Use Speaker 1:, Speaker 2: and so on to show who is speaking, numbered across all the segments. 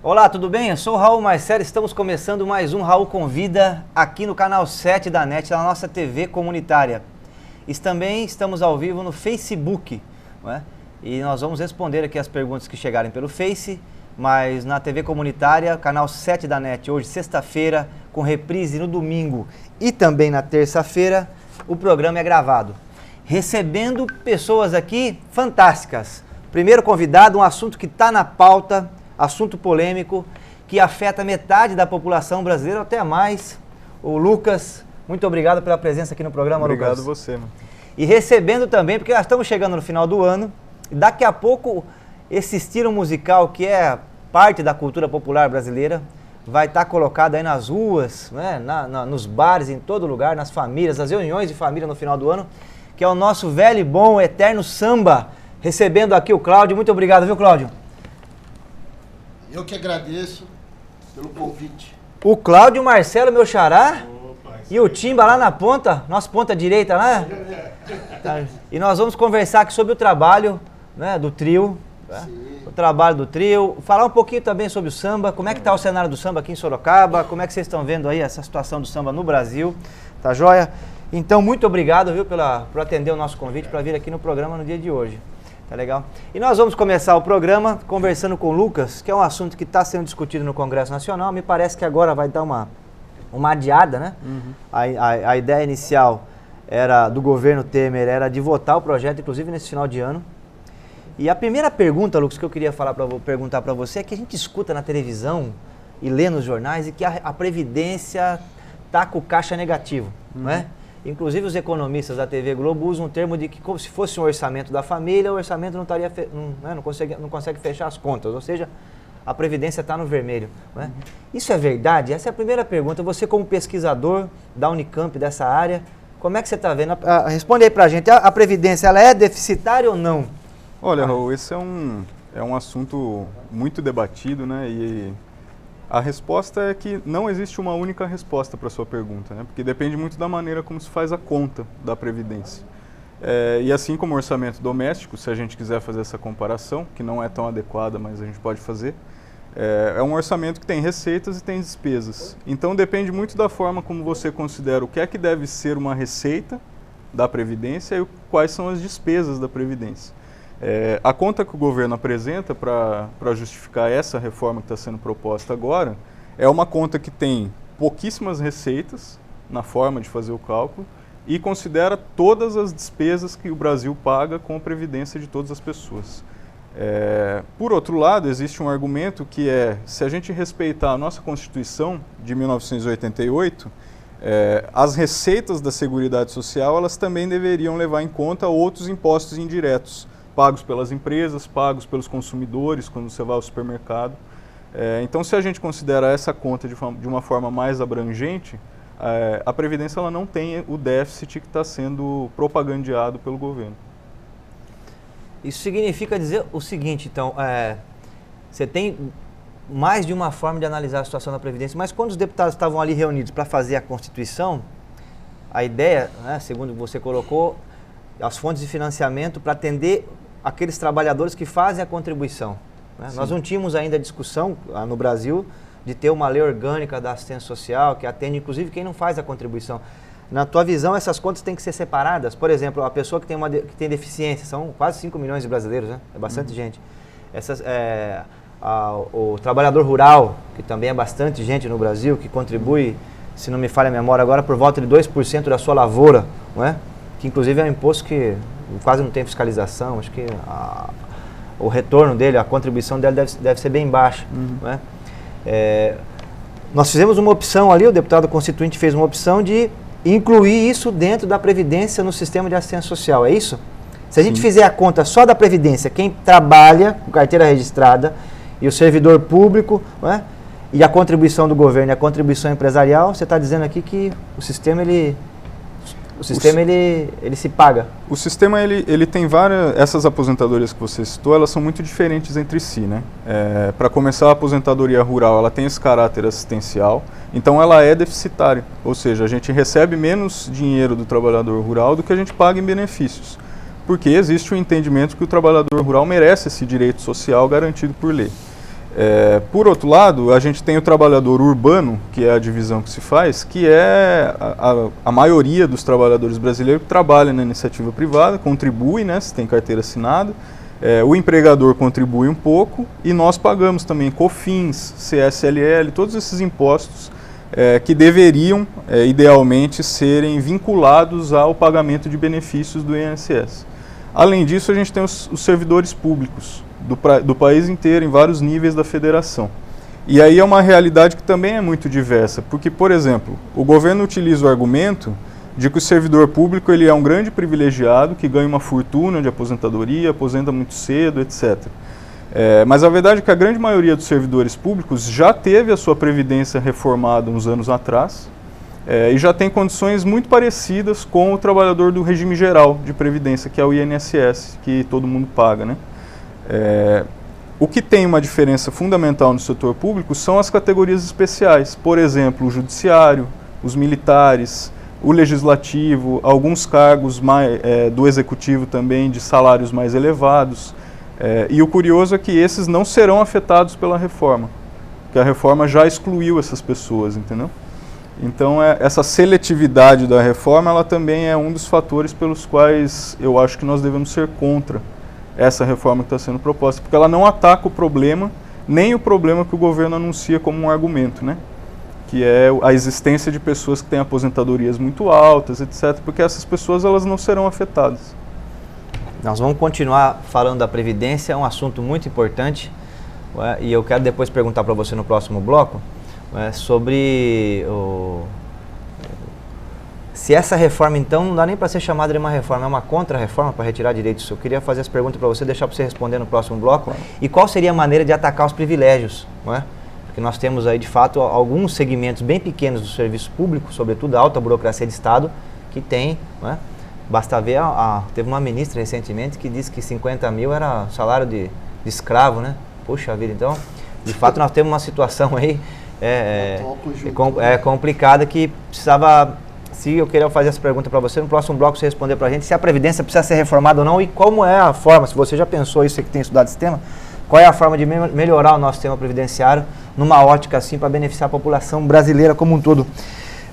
Speaker 1: Olá, tudo bem? Eu sou o Raul Marcelo, estamos começando mais um Raul Convida aqui no canal 7 da NET, da nossa TV comunitária. Também estamos ao vivo no Facebook, não é? E nós vamos responder aqui as perguntas que chegarem pelo Face, mas na TV comunitária, canal 7 da NET, hoje sexta-feira, com reprise no domingo e também na terça-feira, o programa é gravado. Recebendo pessoas aqui fantásticas. Primeiro convidado, um assunto que está na pauta, assunto polêmico, que afeta metade da população brasileira, até mais. O Lucas, muito obrigado pela presença aqui no programa,
Speaker 2: Lucas.
Speaker 1: Lucas.
Speaker 2: Obrigado você, mano.
Speaker 1: E recebendo também, porque nós estamos chegando no final do ano, e daqui a pouco esse estilo musical que é parte da cultura popular brasileira vai estar colocado aí nas ruas, né, nos bares, em todo lugar, nas famílias, nas reuniões de família no final do ano, que é o nosso velho e bom, eterno samba. Recebendo aqui o Cláudio. Muito obrigado, viu, Cláudio?
Speaker 3: Eu que agradeço pelo convite.
Speaker 1: O Cláudio Marcelo, meu xará. Opa, e o Timba lá na ponta, nossa ponta direita lá. Tá. E nós vamos conversar aqui sobre o trabalho, né, do trio. Tá? O trabalho do trio. Falar um pouquinho também sobre o samba. Como é que está o cenário do samba aqui em Sorocaba? Como é que vocês estão vendo aí essa situação do samba no Brasil? Tá joia? Então, muito obrigado, viu, por atender o nosso convite para vir aqui no programa no dia de hoje. Tá legal? E nós vamos começar o programa conversando com o Lucas, que é um assunto que está sendo discutido no Congresso Nacional. Me parece que agora vai dar uma adiada, né? Uhum. A ideia inicial do governo Temer era de votar o projeto, inclusive nesse final de ano. E a primeira pergunta, Lucas, que eu queria perguntar para você é que a gente escuta na televisão e lê nos jornais e que a Previdência está com caixa negativo, não é? Inclusive os economistas da TV Globo usam um termo de que como se fosse um orçamento da família, o orçamento não consegue fechar as contas, ou seja, a Previdência está no vermelho. Não é? Isso é verdade? Essa é a primeira pergunta. Você como pesquisador da Unicamp, dessa área, como é que você está vendo? Responde aí para a gente, a Previdência ela é deficitária ou não?
Speaker 2: Olha, Raul, esse é um assunto muito debatido, né? E a resposta é que não existe uma única resposta para a sua pergunta, né? Porque depende muito da maneira como se faz a conta da Previdência. E assim como o orçamento doméstico, se a gente quiser fazer essa comparação, que não é tão adequada, mas a gente pode fazer, é um orçamento que tem receitas e tem despesas. Então depende muito da forma como você considera o que é que deve ser uma receita da Previdência e quais são as despesas da Previdência. A conta que o governo apresenta para justificar essa reforma que está sendo proposta agora é uma conta que tem pouquíssimas receitas na forma de fazer o cálculo e considera todas as despesas que o Brasil paga com a previdência de todas as pessoas. Por outro lado, existe um argumento que se a gente respeitar a nossa Constituição de 1988, as receitas da Seguridade Social elas também deveriam levar em conta outros impostos indiretos, pagos pelas empresas, pagos pelos consumidores quando você vai ao supermercado. Então, se a gente considera essa conta de uma forma mais abrangente, a Previdência ela não tem o déficit que está sendo propagandeado pelo governo.
Speaker 1: Isso significa dizer o seguinte, então, você tem mais de uma forma de analisar a situação da Previdência, mas quando os deputados estavam ali reunidos para fazer a Constituição, a ideia, né, segundo você colocou, as fontes de financiamento para atender aqueles trabalhadores que fazem a contribuição. Né? Nós não tínhamos ainda discussão no Brasil de ter uma lei orgânica da assistência social que atende inclusive quem não faz a contribuição. Na tua visão, essas contas têm que ser separadas? Por exemplo, a pessoa que tem deficiência, são quase 5 milhões de brasileiros, né? É bastante gente. O trabalhador rural, que também é bastante gente no Brasil, que contribui, se não me falha a memória agora, por volta de 2% da sua lavoura, não é? Que inclusive é um imposto que quase não tem fiscalização, acho que o retorno dele, a contribuição dele deve ser bem baixa. Não é? Nós fizemos uma opção ali, o deputado constituinte fez uma opção de incluir isso dentro da Previdência no sistema de assistência social, é isso? Se a gente fizer a conta só da Previdência, quem trabalha com carteira registrada e o servidor público, não é? E a contribuição do governo e a contribuição empresarial, você está dizendo aqui que o sistema ele se paga.
Speaker 2: O sistema ele tem várias. Essas aposentadorias que você citou, elas são muito diferentes entre si, né? Para começar, a aposentadoria rural, ela tem esse caráter assistencial, então ela é deficitária. Ou seja, a gente recebe menos dinheiro do trabalhador rural do que a gente paga em benefícios, porque existe o entendimento que o trabalhador rural merece esse direito social garantido por lei. Por outro lado, a gente tem o trabalhador urbano, que é a divisão que se faz, que é a maioria dos trabalhadores brasileiros que trabalham na iniciativa privada, contribui, né, se tem carteira assinada, o empregador contribui um pouco e nós pagamos também COFINS, CSLL, todos esses impostos que deveriam, idealmente, serem vinculados ao pagamento de benefícios do INSS. Além disso, a gente tem os servidores públicos do país inteiro, em vários níveis da federação. E aí é uma realidade que também é muito diversa, porque, por exemplo, o governo utiliza o argumento de que o servidor público ele é um grande privilegiado, que ganha uma fortuna de aposentadoria, aposenta muito cedo, etc. Mas a verdade é que a grande maioria dos servidores públicos já teve a sua previdência reformada uns anos atrás, e já tem condições muito parecidas com o trabalhador do regime geral de previdência, que é o INSS, que todo mundo paga, né? O que tem uma diferença fundamental no setor público são as categorias especiais, por exemplo, o judiciário, os militares, o legislativo, alguns cargos do executivo também de salários mais elevados. E o curioso é que esses não serão afetados pela reforma, porque a reforma já excluiu essas pessoas, entendeu? Então, essa seletividade da reforma, ela também é um dos fatores pelos quais eu acho que nós devemos ser contra essa reforma que está sendo proposta, porque ela não ataca o problema, nem o problema que o governo anuncia como um argumento, né? Que é a existência de pessoas que têm aposentadorias muito altas, etc., porque essas pessoas elas não serão afetadas.
Speaker 1: Nós vamos continuar falando da Previdência, é um assunto muito importante, e eu quero depois perguntar para você no próximo bloco sobre se essa reforma, então, não dá nem para ser chamada de uma reforma, é uma contra-reforma para retirar direitos. Eu queria fazer essa pergunta para você, deixar para você responder no próximo bloco. Claro. E qual seria a maneira de atacar os privilégios, não é? Porque nós temos aí, de fato, alguns segmentos bem pequenos do serviço público, sobretudo a alta burocracia de Estado, que tem, não é? Basta ver, teve uma ministra recentemente que disse que 50 mil era salário de escravo, né? Puxa vida, então, de fato, nós temos uma situação aí complicada que precisava... Se eu queria fazer essa pergunta para você, no próximo bloco você responder para a gente se a Previdência precisa ser reformada ou não e como é a forma, se você já pensou isso, você que tem estudado esse tema, qual é a forma de melhorar o nosso sistema previdenciário numa ótica assim para beneficiar a população brasileira como um todo.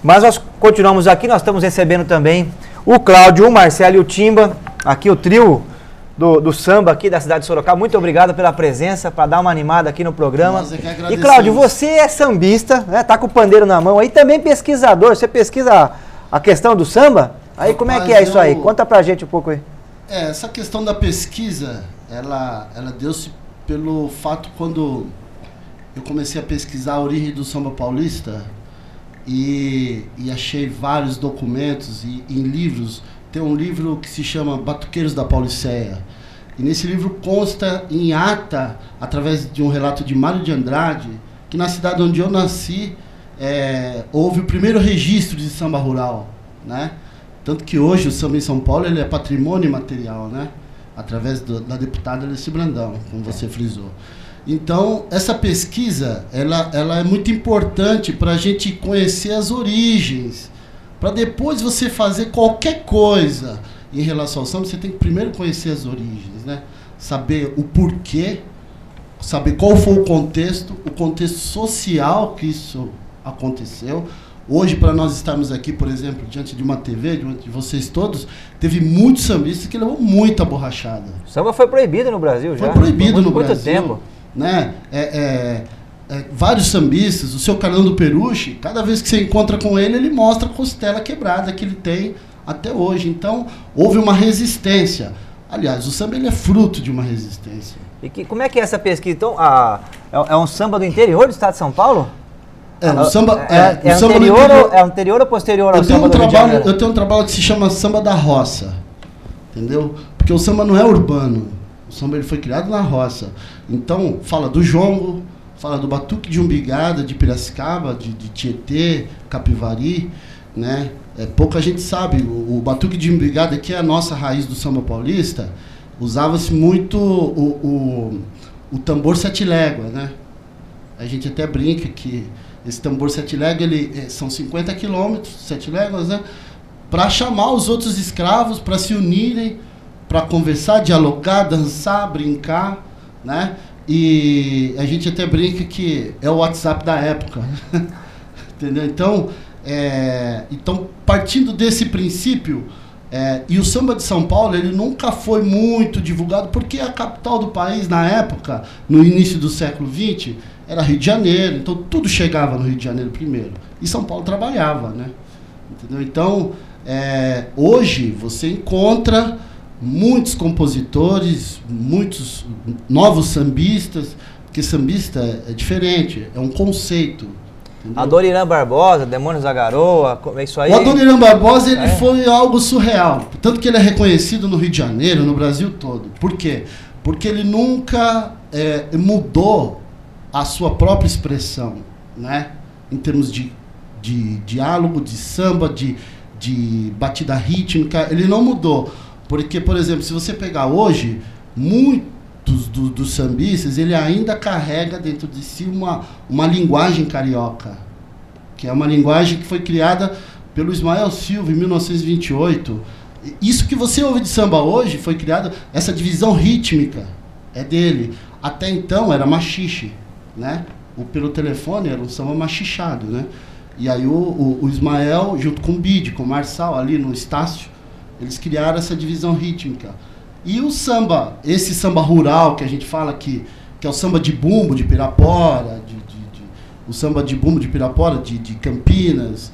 Speaker 1: Mas nós continuamos aqui, nós estamos recebendo também o Cláudio, o Marcelo e o Timba, aqui o trio do samba aqui da cidade de Sorocaba. Muito obrigado pela presença, para dar uma animada aqui no programa. E Cláudio, você é sambista, né? Tá com o pandeiro na mão aí, também pesquisador, você pesquisa a questão do samba? Aí como é que é isso aí? Conta pra gente um pouco aí.
Speaker 3: Essa questão da pesquisa, ela deu-se pelo fato quando eu comecei a pesquisar a origem do samba paulista e achei vários documentos e em livros. Tem um livro que se chama Batuqueiros da Pauliceia. E nesse livro consta em ata, através de um relato de Mário de Andrade, que na cidade onde eu nasci, houve o primeiro registro de samba rural, né? Tanto que hoje o samba em São Paulo ele é patrimônio imaterial, né? Através da deputada Alice Brandão, como você frisou. Então, essa pesquisa, ela é muito importante para a gente conhecer as origens. Para depois você fazer qualquer coisa em relação ao samba, você tem que primeiro conhecer as origens, né? Saber o porquê, saber qual foi o contexto social que isso aconteceu. Hoje, para nós estarmos aqui, por exemplo, diante de uma TV, diante de vocês todos, teve muitos sambistas que levou muita borrachada.
Speaker 1: O samba foi proibido no Brasil já.
Speaker 3: Foi proibido no Brasil.
Speaker 1: Muito tempo.
Speaker 3: Né? Vários sambistas, o seu Carlão do Peruche, cada vez que você encontra com ele, ele mostra a costela quebrada que ele tem até hoje. Então, houve uma resistência. Aliás, o samba ele é fruto de uma resistência.
Speaker 1: E como é que é essa pesquisa? Então, é um samba do interior do estado de São Paulo?
Speaker 3: O samba
Speaker 1: é anterior ou posterior ao samba do Rio de Janeiro?
Speaker 3: Eu tenho um trabalho que se chama Samba da Roça, entendeu? Porque o samba não é urbano, o samba ele foi criado na roça. Então, fala do jongo, fala do batuque de umbigada, de Piracicaba, de Tietê, Capivari, né? Pouca gente sabe, o batuque de umbigada, que é a nossa raiz do samba paulista, usava-se muito o tambor sete léguas, né? A gente até brinca que esse tambor sete léguas, são 50 quilômetros, 7 léguas, né? Para chamar os outros escravos, para se unirem, para conversar, dialogar, dançar, brincar, né? E a gente até brinca que é o WhatsApp da época. Entendeu? Então, partindo desse princípio, e o samba de São Paulo, ele nunca foi muito divulgado, porque a capital do país, na época, no início do século XX, era Rio de Janeiro, então tudo chegava no Rio de Janeiro primeiro. E São Paulo trabalhava, né? Entendeu? Então, hoje você encontra muitos compositores, muitos novos sambistas, porque sambista é diferente, é um conceito. Entendeu?
Speaker 1: Adoniran Barbosa, Demônios da Garoa, como é isso aí?
Speaker 3: O Adoniran Barbosa, ele foi algo surreal. Tanto que ele é reconhecido no Rio de Janeiro, no Brasil todo. Por quê? Porque ele nunca mudou a sua própria expressão, né? Em termos de diálogo, de samba, de batida rítmica, ele não mudou. Porque, por exemplo, se você pegar hoje, muitos dos sambistas, ele ainda carrega dentro de si uma linguagem carioca, que é uma linguagem que foi criada pelo Ismael Silva em 1928. Isso que você ouve de samba hoje foi criado, essa divisão rítmica é dele. Até então era machixe, né? Pelo telefone era um samba machichado, né? E aí o Ismael, junto com o Bide, com o Marçal, ali no Estácio, eles criaram essa divisão rítmica. E o samba, esse samba rural que a gente fala que é o samba de bumbo de Pirapora, o samba de bumbo de Pirapora, de Campinas,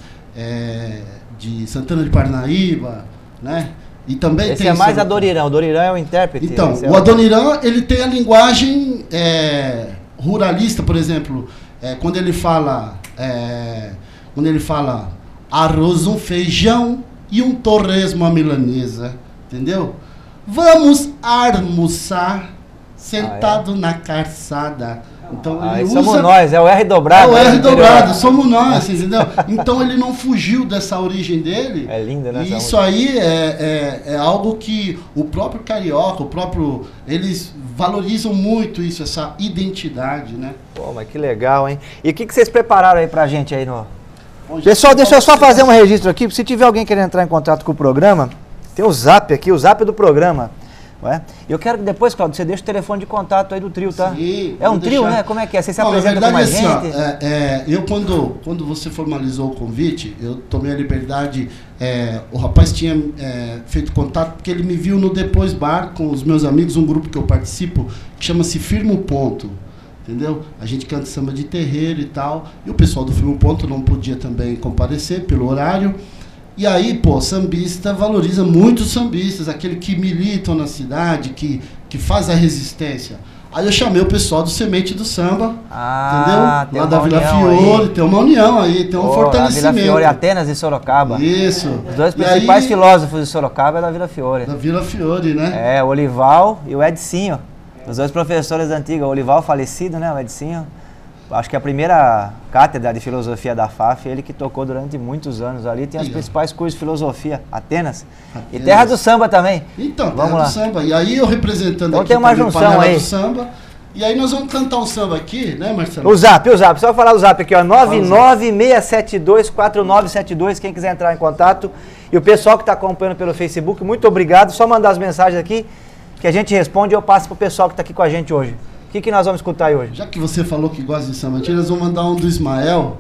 Speaker 3: de Santana de Parnaíba, né? E também
Speaker 1: esse
Speaker 3: tem
Speaker 1: mais
Speaker 3: samba...
Speaker 1: Adoniran. O Adoniran é o intérprete.
Speaker 3: Então, o Adoniran, ele tem a linguagem ruralista, por exemplo, quando ele fala arroz, um feijão e um torresmo à milanesa, entendeu? Vamos almoçar sentado na calçada. Então ele usa...
Speaker 1: somos nós, é o R dobrado.
Speaker 3: É o R dobrado, somos nós, entendeu? Então ele não fugiu dessa origem dele.
Speaker 1: É linda, né?
Speaker 3: E isso aí é algo que o próprio carioca, eles valorizam muito isso, essa identidade, né?
Speaker 1: Pô, mas que legal, hein? E o que vocês prepararam aí pra gente aí no... Pessoal, deixa eu só fazer um registro aqui, se tiver alguém querendo entrar em contato com o programa, tem o Zap aqui, o Zap do programa. Eu quero que depois, Cláudio, você deixe o telefone de contato aí do trio, tá?
Speaker 3: Sim,
Speaker 1: é um trio, né? Como é que é? Você se apresenta
Speaker 3: com mais
Speaker 1: gente?
Speaker 3: Eu, quando você formalizou o convite, eu tomei a liberdade, o rapaz tinha feito contato, porque ele me viu no Depois Bar com os meus amigos, um grupo que eu participo, que chama-se Firma o Ponto. Entendeu? A gente canta samba de terreiro e tal, e o pessoal do Firma o Ponto não podia também comparecer pelo horário. E aí, sambista valoriza muito os sambistas, aquele que militam na cidade, que faz a resistência. Aí eu chamei o pessoal do Semente do Samba, entendeu? Lá da Vila Fiore, tem uma união aí, tem um fortalecimento.
Speaker 1: A Vila Fiore, Atenas e Sorocaba.
Speaker 3: Isso.
Speaker 1: Os dois principais filósofos de Sorocaba é da Vila Fiore.
Speaker 3: Da Vila Fiore, né?
Speaker 1: O Olival e o Edinho. Os dois professores antigos, o Olival falecido, né? O Edinho. Acho que a primeira cátedra de filosofia da FAF, ele que tocou durante muitos anos ali, tem os principais cursos de filosofia, Atenas. E Terra do Samba também.
Speaker 3: Então, Terra do Samba. E aí eu representando
Speaker 1: então
Speaker 3: aqui
Speaker 1: tem uma junção aí.
Speaker 3: Do samba. E aí nós vamos cantar um samba aqui, né, Marcelo?
Speaker 1: O Zap, só falar o Zap aqui, ó, 996724972, quem quiser entrar em contato. E o pessoal que está acompanhando pelo Facebook, muito obrigado. Só mandar as mensagens aqui, que a gente responde e eu passo pro pessoal que está aqui com a gente hoje. O que nós vamos escutar aí hoje?
Speaker 3: Já que você falou que gosta de samba antigo, nós vamos mandar um do Ismael,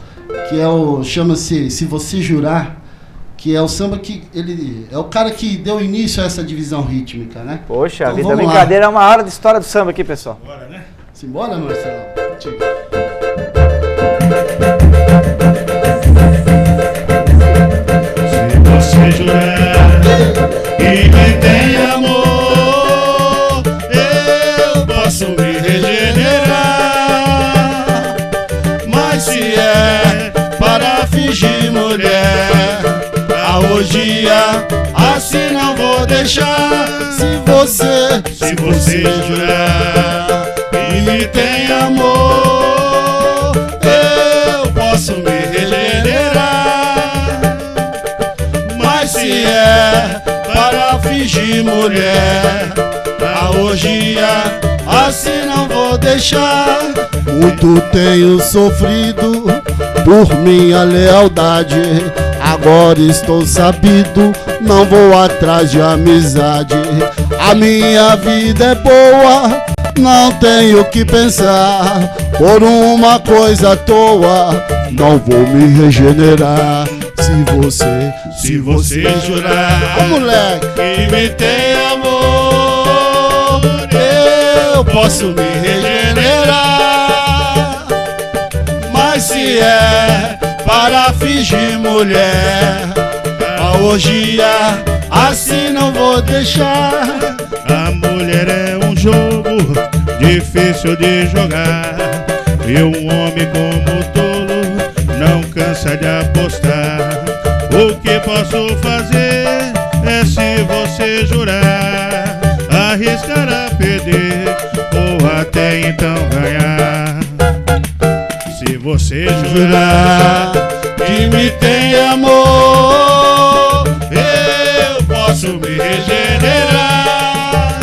Speaker 3: que chama-se Se Você Jurar, que é o samba que ele é o cara que deu início a essa divisão rítmica, né?
Speaker 1: Poxa, então, a vida brincadeira é uma hora de história do samba aqui, pessoal.
Speaker 3: Bora, né? Simbora, Marcelo? Contigo.
Speaker 4: Se você jurar e me tem amor, posso me regenerar, mas se é para fingir mulher, a orgia assim não vou deixar. Se você jurar e me tem amor, eu posso me regenerar, mas se é para fingir mulher, a orgia assim não vou deixar. Muito tenho sofrido por minha lealdade, agora estou sabido, não vou atrás de amizade. A minha vida é boa, não tenho que pensar por uma coisa à toa, não vou me regenerar. Se você jurar,
Speaker 3: moleque,
Speaker 4: que me tem amor, eu posso me regenerar. Mas se é para fingir mulher, a orgia assim não vou deixar. A mulher é um jogo difícil de jogar, e um homem como tolo não cansa de apostar. O que posso fazer é, se você jurar, arriscar a perder ou até então ganhar. Se você jurar que me tem amor, eu posso me regenerar.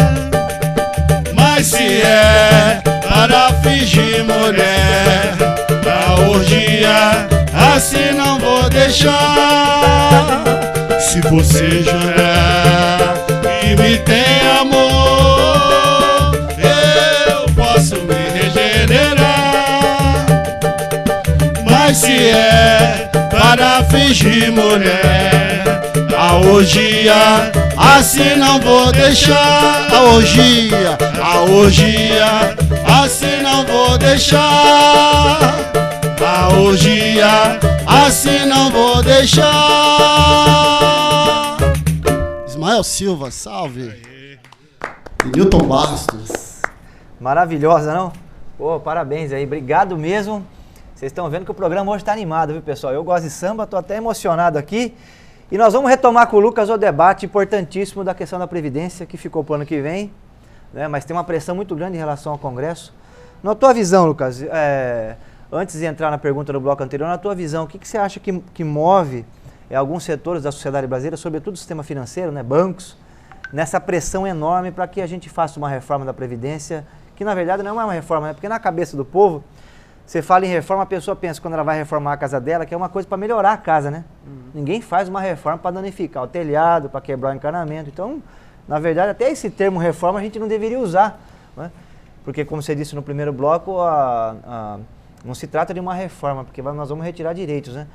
Speaker 4: Mas se é para fingir mulher, a orgia assim não vou deixar. Se você jurar que me tem amor, eu posso me regenerar. Mas se é para fingir mulher, a orgia assim não vou deixar. A orgia assim não vou deixar. A orgia assim não vou deixar. Ismael Silva, salve. E Newton Bastos.
Speaker 1: Maravilhosa, não? Pô, parabéns aí, obrigado mesmo. Vocês estão vendo que o programa hoje está animado, viu, pessoal? Eu gosto de samba, estou até emocionado aqui. E nós vamos retomar com o Lucas o debate importantíssimo da questão da Previdência, que ficou para o ano que vem, né? Mas tem uma pressão muito grande em relação ao Congresso. Na tua visão, Lucas, antes de entrar na pergunta do bloco anterior, na tua visão, o que você acha que move alguns setores da sociedade brasileira, sobretudo o sistema financeiro, né, bancos, nessa pressão enorme para que a gente faça uma reforma da Previdência, que na verdade não é uma reforma, né? Porque na cabeça do povo, você fala em reforma, a pessoa pensa quando ela vai reformar a casa dela, que é uma coisa para melhorar a casa, né? Ninguém faz uma reforma para danificar o telhado, para quebrar o encanamento. Então, na verdade, até esse termo reforma a gente não deveria usar, né? Porque, como você disse no primeiro bloco, não se trata de uma reforma, porque nós vamos retirar direitos, né?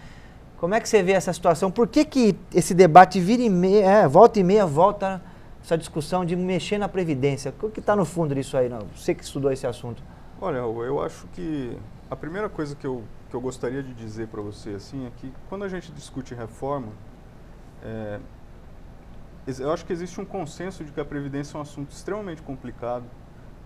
Speaker 1: Como é que você vê essa situação? Por que esse debate volta e meia, volta essa discussão de mexer na Previdência? O que está no fundo disso aí? Você que estudou esse assunto.
Speaker 2: Olha, eu acho que a primeira coisa que eu gostaria de dizer para você assim, é que quando a gente discute reforma, eu acho que existe um consenso de que a Previdência é um assunto extremamente complicado.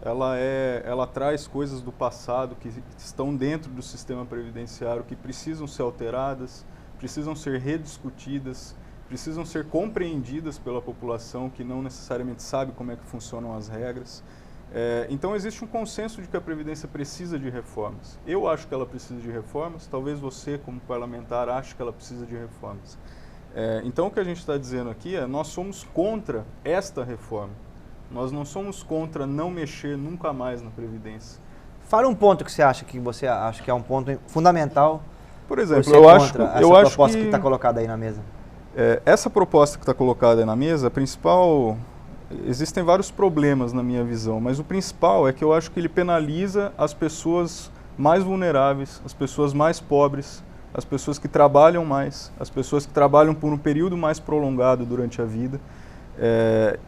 Speaker 2: Ela traz coisas do passado que estão dentro do sistema previdenciário, que precisam ser alteradas, precisam ser rediscutidas, precisam ser compreendidas pela população que não necessariamente sabe como é que funcionam as regras. Então existe um consenso de que a Previdência precisa de reformas. Eu acho que ela precisa de reformas, talvez você como parlamentar ache que ela precisa de reformas. Então o que a gente está dizendo aqui é, nós somos contra esta reforma. Nós não somos contra não mexer nunca mais na Previdência.
Speaker 1: Fala um ponto que você acha que é um ponto fundamental.
Speaker 2: Por exemplo, eu acho que
Speaker 1: essa proposta que está colocada aí na mesa.
Speaker 2: Essa proposta que está colocada aí na mesa, a principal, existem vários problemas na minha visão, mas o principal é que eu acho que ele penaliza as pessoas mais vulneráveis, as pessoas mais pobres, as pessoas que trabalham mais, as pessoas que trabalham por um período mais prolongado durante a vida.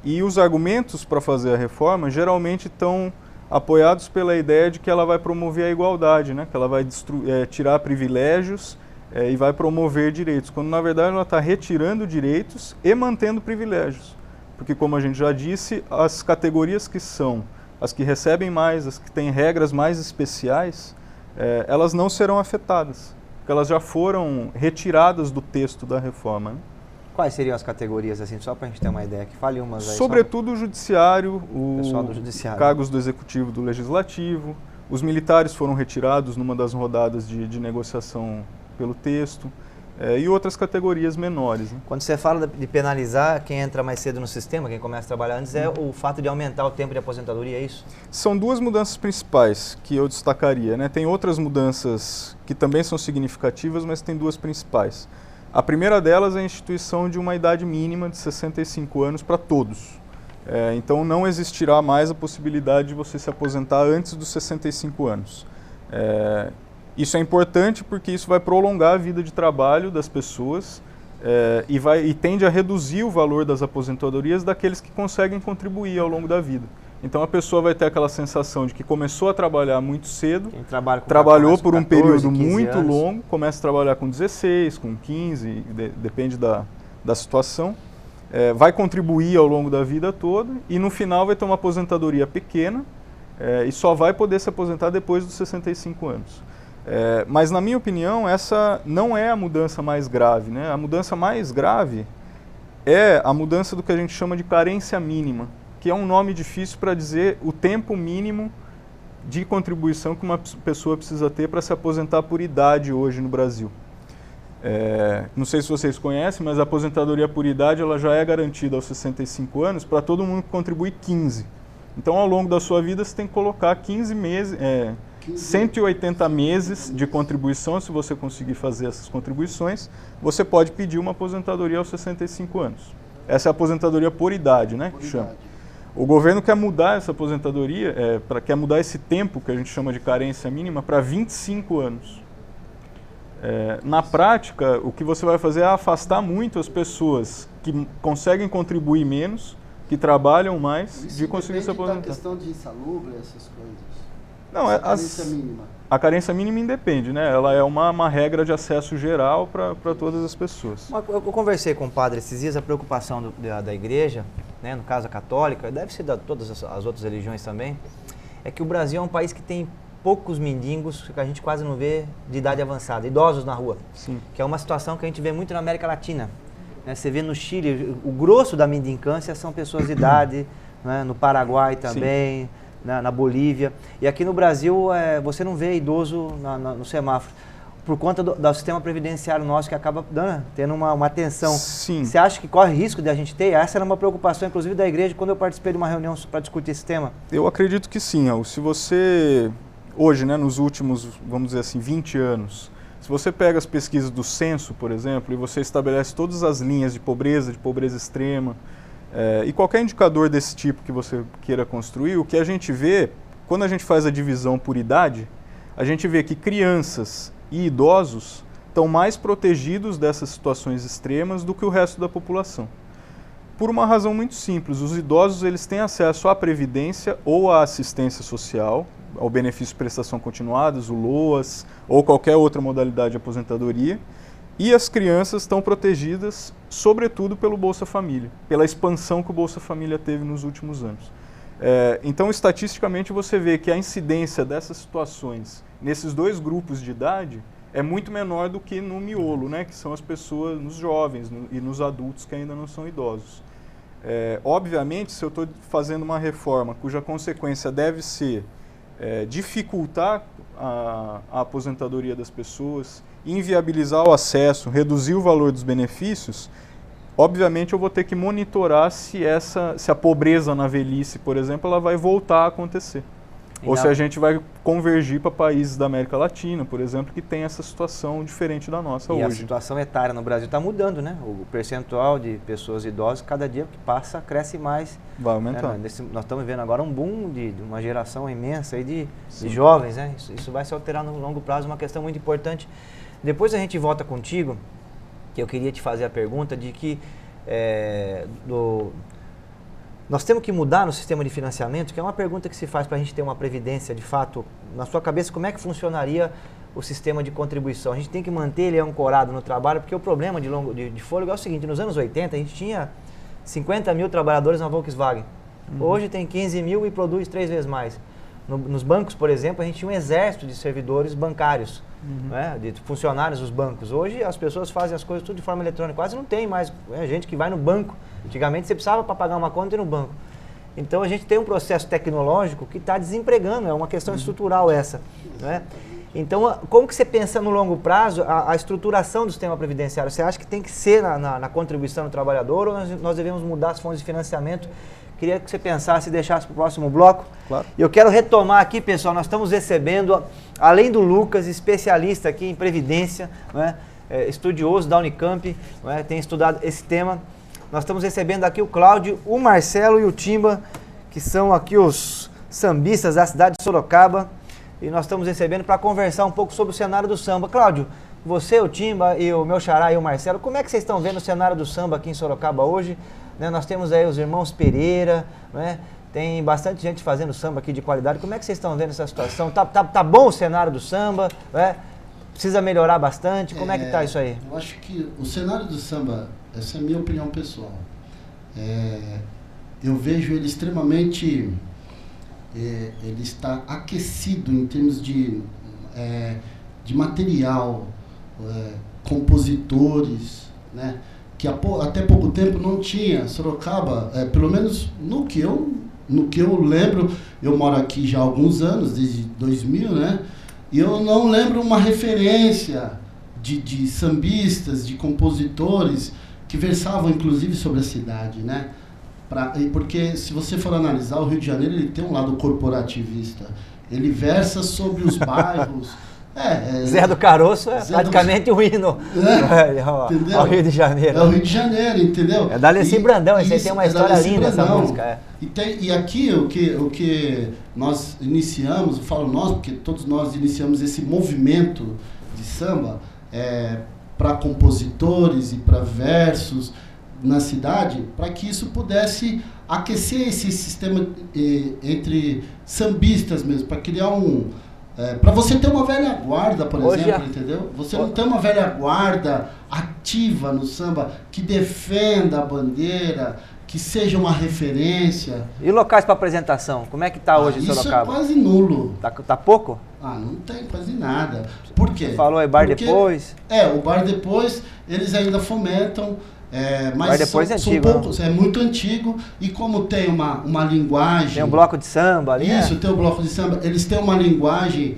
Speaker 2: E os argumentos para fazer a reforma geralmente estão apoiados pela ideia de que ela vai promover a igualdade, né? Que ela vai tirar privilégios e vai promover direitos, quando na verdade ela está retirando direitos e mantendo privilégios. Porque, como a gente já disse, as categorias que são as que recebem mais, as que têm regras mais especiais, elas não serão afetadas, porque elas já foram retiradas do texto da reforma, né?
Speaker 1: Quais seriam as categorias, assim, só para a gente ter uma ideia? Que fale umas aí.
Speaker 2: Sobretudo o judiciário,
Speaker 1: pessoal do judiciário,
Speaker 2: cargos do executivo, do legislativo. Os militares foram retirados numa das rodadas de negociação pelo texto. E outras categorias menores, né?
Speaker 1: Quando você fala de penalizar quem entra mais cedo no sistema, quem começa a trabalhar antes, é o fato de aumentar o tempo de aposentadoria, é isso?
Speaker 2: São duas mudanças principais que eu destacaria, né? Tem outras mudanças que também são significativas, mas tem duas principais. A primeira delas é a instituição de uma idade mínima de 65 anos para todos. Então não existirá mais a possibilidade de você se aposentar antes dos 65 anos. Isso é importante porque isso vai prolongar a vida de trabalho das pessoas e tende a reduzir o valor das aposentadorias daqueles que conseguem contribuir ao longo da vida. Então a pessoa vai ter aquela sensação de que começou a trabalhar muito cedo, trabalhou por um período muito longo, começa a trabalhar com 16, com 15, depende da situação, vai contribuir ao longo da vida toda e no final vai ter uma aposentadoria pequena e só vai poder se aposentar depois dos 65 anos. Mas na minha opinião essa não é a mudança mais grave, né? A mudança mais grave é a mudança do que a gente chama de carência mínima, que é um nome difícil para dizer o tempo mínimo de contribuição que uma pessoa precisa ter para se aposentar por idade hoje no Brasil. Não sei se vocês conhecem, mas a aposentadoria por idade ela já é garantida aos 65 anos para todo mundo que contribui 15. Então, ao longo da sua vida, você tem que colocar 15 meses, 180 meses de contribuição. Se você conseguir fazer essas contribuições, você pode pedir uma aposentadoria aos 65 anos. Essa é a aposentadoria por idade, né? Que chama. O governo quer mudar essa aposentadoria, quer mudar esse tempo que a gente chama de carência mínima para 25 anos. Na prática, o que você vai fazer é afastar muito as pessoas que conseguem contribuir menos, que trabalham mais, de conseguir se aposentar.
Speaker 3: Da questão de insalubre, essas coisas?
Speaker 2: Não,
Speaker 3: a carência mínima.
Speaker 2: A carência mínima independe, né? Ela é uma regra de acesso geral para todas as pessoas.
Speaker 1: Eu conversei com o padre esses dias, a preocupação da igreja, né, no caso a católica, deve ser de todas as outras religiões também, é que o Brasil é um país que tem poucos mendigos, que a gente quase não vê de idade avançada, idosos na rua.
Speaker 2: Sim.
Speaker 1: Que é uma situação que a gente vê muito na América Latina. Né? Você vê no Chile, o grosso da mendicância são pessoas de idade, né? No Paraguai também, né? Na Bolívia. E aqui no Brasil, você não vê idoso no semáforo, por conta do sistema previdenciário nosso, que acaba tendo uma atenção.
Speaker 2: Sim.
Speaker 1: Você acha que corre risco de a gente ter? Essa era uma preocupação, inclusive, da igreja, quando eu participei de uma reunião para discutir esse tema.
Speaker 2: Eu acredito que sim. Se você, hoje, né, nos últimos, vamos dizer assim, 20 anos, se você pega as pesquisas do censo, por exemplo, e você estabelece todas as linhas de pobreza extrema, e qualquer indicador desse tipo que você queira construir, o que a gente vê, quando a gente faz a divisão por idade, a gente vê que crianças e idosos estão mais protegidos dessas situações extremas do que o resto da população. Por uma razão muito simples, os idosos eles têm acesso à previdência ou à assistência social, ao benefício de prestação continuadas, o LOAS, ou qualquer outra modalidade de aposentadoria, e as crianças estão protegidas, sobretudo, pelo Bolsa Família, pela expansão que o Bolsa Família teve nos últimos anos. Então, estatisticamente, você vê que a incidência dessas situações nesses dois grupos de idade é muito menor do que no miolo, né, que são as pessoas, nos jovens e nos adultos que ainda não são idosos. Obviamente, se eu estou fazendo uma reforma cuja consequência deve ser dificultar a aposentadoria das pessoas, inviabilizar o acesso, reduzir o valor dos benefícios, obviamente eu vou ter que monitorar se a pobreza na velhice, por exemplo, ela vai voltar a acontecer. Ou se a gente vai convergir para países da América Latina, por exemplo, que tem essa situação diferente da nossa hoje.
Speaker 1: E a situação etária no Brasil está mudando, né? O percentual de pessoas idosas, cada dia que passa, cresce mais.
Speaker 2: Vai aumentar.
Speaker 1: Nós estamos vendo agora um boom de uma geração imensa aí de jovens, né? Isso vai se alterar no longo prazo, uma questão muito importante. Depois a gente volta contigo, que eu queria te fazer a pergunta de que nós temos que mudar no sistema de financiamento, que é uma pergunta que se faz para a gente ter uma previdência, de fato, na sua cabeça, como é que funcionaria o sistema de contribuição? A gente tem que manter ele ancorado no trabalho, porque o problema de fôlego é o seguinte, nos anos 80 a gente tinha 50 mil trabalhadores na Volkswagen, hoje tem 15 mil e produz 3 vezes mais. Nos bancos, por exemplo, a gente tinha um exército de servidores bancários, né, de funcionários dos bancos. Hoje as pessoas fazem as coisas tudo de forma eletrônica, quase não tem mais gente que vai no banco. Antigamente você precisava para pagar uma conta ir no banco. Então a gente tem um processo tecnológico que está desempregando, é uma questão estrutural essa. Né? Então como que você pensa no longo prazo a estruturação do sistema previdenciário? Você acha que tem que ser na contribuição do trabalhador ou nós devemos mudar as fontes de financiamento? Queria que você pensasse e deixasse para o próximo bloco.
Speaker 2: Claro.
Speaker 1: Eu quero retomar aqui, pessoal, nós estamos recebendo, além do Lucas, especialista aqui em Previdência, né, estudioso da Unicamp, né, tem estudado esse tema. Nós estamos recebendo aqui o Cláudio, o Marcelo e o Timba, que são aqui os sambistas da cidade de Sorocaba. E nós estamos recebendo para conversar um pouco sobre o cenário do samba. Cláudio, você, o Timba e o meu xará e o Marcelo, como é que vocês estão vendo o cenário do samba aqui em Sorocaba hoje? Né, nós temos aí os irmãos Pereira, né? Tem bastante gente fazendo samba aqui de qualidade. Como é que vocês estão vendo essa situação? Tá bom o cenário do samba? Né? Precisa melhorar bastante? Como é que tá isso aí?
Speaker 3: Eu acho que o cenário do samba, essa é a minha opinião pessoal, eu vejo ele extremamente... ele está aquecido em termos de material, compositores, né? Que até pouco tempo não tinha. Sorocaba, pelo menos no que eu lembro, eu moro aqui já há alguns anos, desde 2000, né? E eu não lembro uma referência de sambistas, de compositores que versavam inclusive sobre a cidade, né? Porque se você for analisar, o Rio de Janeiro ele tem um lado corporativista. Ele versa sobre os bairros.
Speaker 1: Zé do Caroço é praticamente um hino ao Rio de Janeiro.
Speaker 3: É o Rio de Janeiro, entendeu?
Speaker 1: É da Alessi Brandão, esse aí tem uma história linda, essa música.
Speaker 3: E aqui o que nós iniciamos, eu falo nós, porque todos nós iniciamos esse movimento de samba para compositores e para versos na cidade, para que isso pudesse aquecer esse sistema entre sambistas mesmo, para criar para você ter uma velha guarda, por exemplo, entendeu? Você não tem uma velha guarda ativa no samba, que defenda a bandeira, que seja uma referência.
Speaker 1: E locais para apresentação? Como é que está hoje em Sorocaba?
Speaker 3: Isso é quase nulo.
Speaker 1: Tá pouco?
Speaker 3: Não tem quase nada. Por quê?
Speaker 1: Você falou aí Bar Depois?
Speaker 3: O Bar Depois, eles ainda fomentam. Mas
Speaker 1: depois
Speaker 3: são poucos, é muito antigo, e como tem uma linguagem...
Speaker 1: Tem um bloco de samba ali,
Speaker 3: Isso, tem o bloco de samba. Eles têm uma linguagem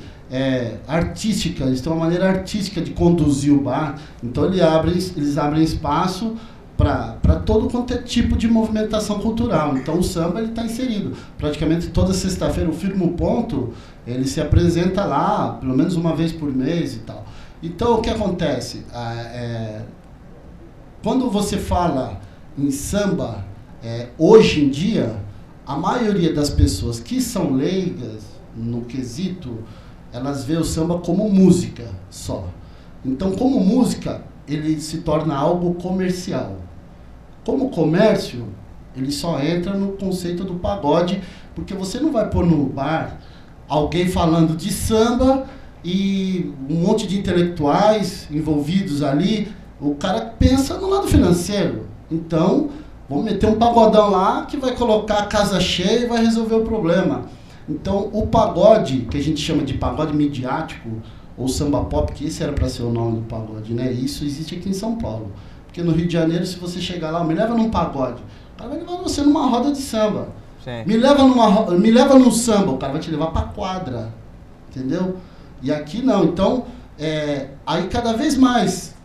Speaker 3: artística, eles têm uma maneira artística de conduzir o bar. Então eles abrem espaço para todo quanto é tipo de movimentação cultural. Então o samba está inserido. Praticamente toda sexta-feira o Firmo Ponto, ele se apresenta lá, pelo menos uma vez por mês e tal. Então o que acontece? Quando você fala em samba, hoje em dia, a maioria das pessoas que são leigas no quesito, elas veem o samba como música só. Então, como música, ele se torna algo comercial. Como comércio, ele só entra no conceito do pagode, porque você não vai pôr no bar alguém falando de samba e um monte de intelectuais envolvidos ali. O cara pensa no lado financeiro. Então, vamos meter um pagodão lá que vai colocar a casa cheia e vai resolver o problema. Então, o pagode, que a gente chama de pagode midiático, ou samba pop, que esse era para ser o nome do pagode, né? Isso existe aqui em São Paulo. Porque no Rio de Janeiro, se você chegar lá, me leva num pagode, o cara vai levar você numa roda de samba.
Speaker 1: Sim.
Speaker 3: Me leva num samba, o cara vai te levar pra quadra. Entendeu? E aqui não. Então, aí cada vez mais...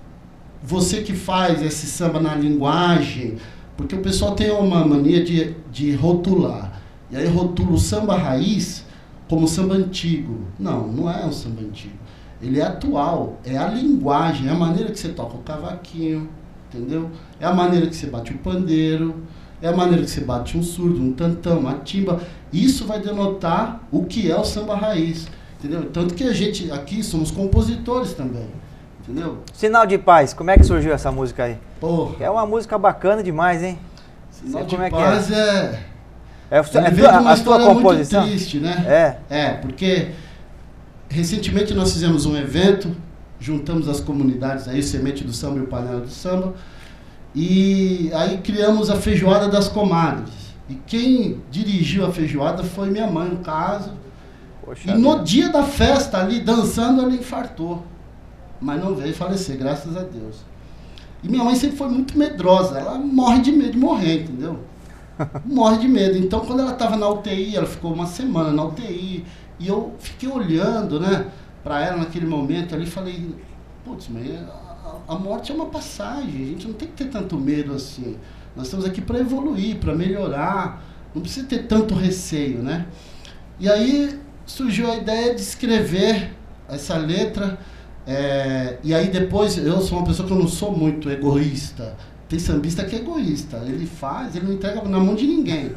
Speaker 3: Você que faz esse samba na linguagem, porque o pessoal tem uma mania de rotular. E aí rotula o samba raiz como samba antigo. Não é um samba antigo. Ele é atual, é a linguagem, é a maneira que você toca o cavaquinho, entendeu? É a maneira que você bate o pandeiro, é a maneira que você bate um surdo, um tantão, uma timba. Isso vai denotar o que é o samba raiz, entendeu? Tanto que a gente aqui somos compositores também. Entendeu?
Speaker 1: Sinal de Paz, como é que surgiu essa música aí?
Speaker 3: Porra.
Speaker 1: É uma música bacana demais, hein?
Speaker 3: Sinal de
Speaker 1: como
Speaker 3: Paz
Speaker 1: é a tua composição?
Speaker 3: Muito triste, né? Porque recentemente nós fizemos um evento, juntamos as comunidades aí, Semente do Samba e o Panela do Samba, e aí criamos a Feijoada das Comadres. E quem dirigiu a feijoada foi minha mãe, no caso.
Speaker 1: Poxa,
Speaker 3: e no dia da festa ali, dançando, ela infartou. Mas não veio falecer, graças a Deus. E minha mãe sempre foi muito medrosa, ela morre de medo de morrer, entendeu? Morre de medo. Então, quando ela estava na UTI, ela ficou uma semana na UTI, e eu fiquei olhando, né, para ela naquele momento ali, e falei, putz, mãe, a morte é uma passagem, a gente não tem que ter tanto medo assim. Nós estamos aqui para evoluir, para melhorar, não precisa ter tanto receio, né? E aí surgiu a ideia de escrever essa letra. E aí depois, eu sou uma pessoa que eu não sou muito egoísta, tem sambista que é egoísta. Ele faz, ele não entrega na mão de ninguém.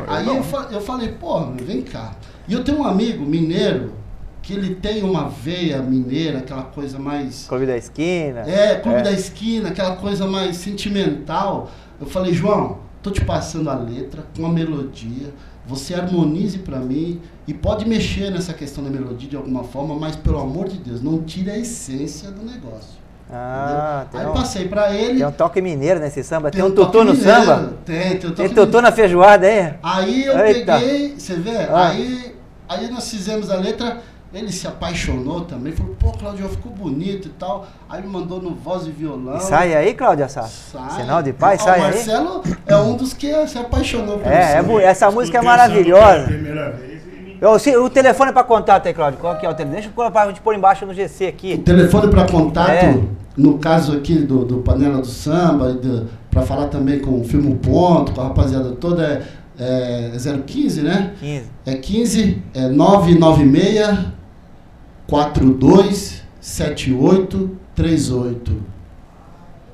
Speaker 3: Aí eu falei, pô, vem cá. E eu tenho um amigo mineiro, que ele tem uma veia mineira, aquela coisa mais...
Speaker 1: Clube da Esquina.
Speaker 3: Clube da Esquina, aquela coisa mais sentimental. Eu falei, João, tô te passando a letra com a melodia, você harmonize pra mim e pode mexer nessa questão da melodia de alguma forma, mas pelo amor de Deus, não tire a essência do negócio. Aí passei pra ele.
Speaker 1: Tem um toque mineiro nesse samba? Tem um tutu no samba?
Speaker 3: Tem
Speaker 1: tutu na feijoada aí?
Speaker 3: Aí eu peguei, você vê, aí nós fizemos a letra, ele se apaixonou também, falou, pô, Claudio, ficou bonito e tal. Aí me mandou no voz e violão.
Speaker 1: E sai aí, Cláudio Assar?
Speaker 3: Sai.
Speaker 1: Sinal de paz, sai aí?
Speaker 3: O Marcelo é um dos que se apaixonou por
Speaker 1: isso. Essa música é maravilhosa.
Speaker 5: Primeira vez.
Speaker 1: O telefone para contato aí, Cláudio, qual que é o telefone? Deixa eu gente pôr embaixo no GC aqui.
Speaker 3: O telefone para contato, no caso aqui do Panela do Samba, para falar também com o Filme Ponto, com a rapaziada toda, é 015, né?
Speaker 1: 15.
Speaker 3: É 15, 996 427838.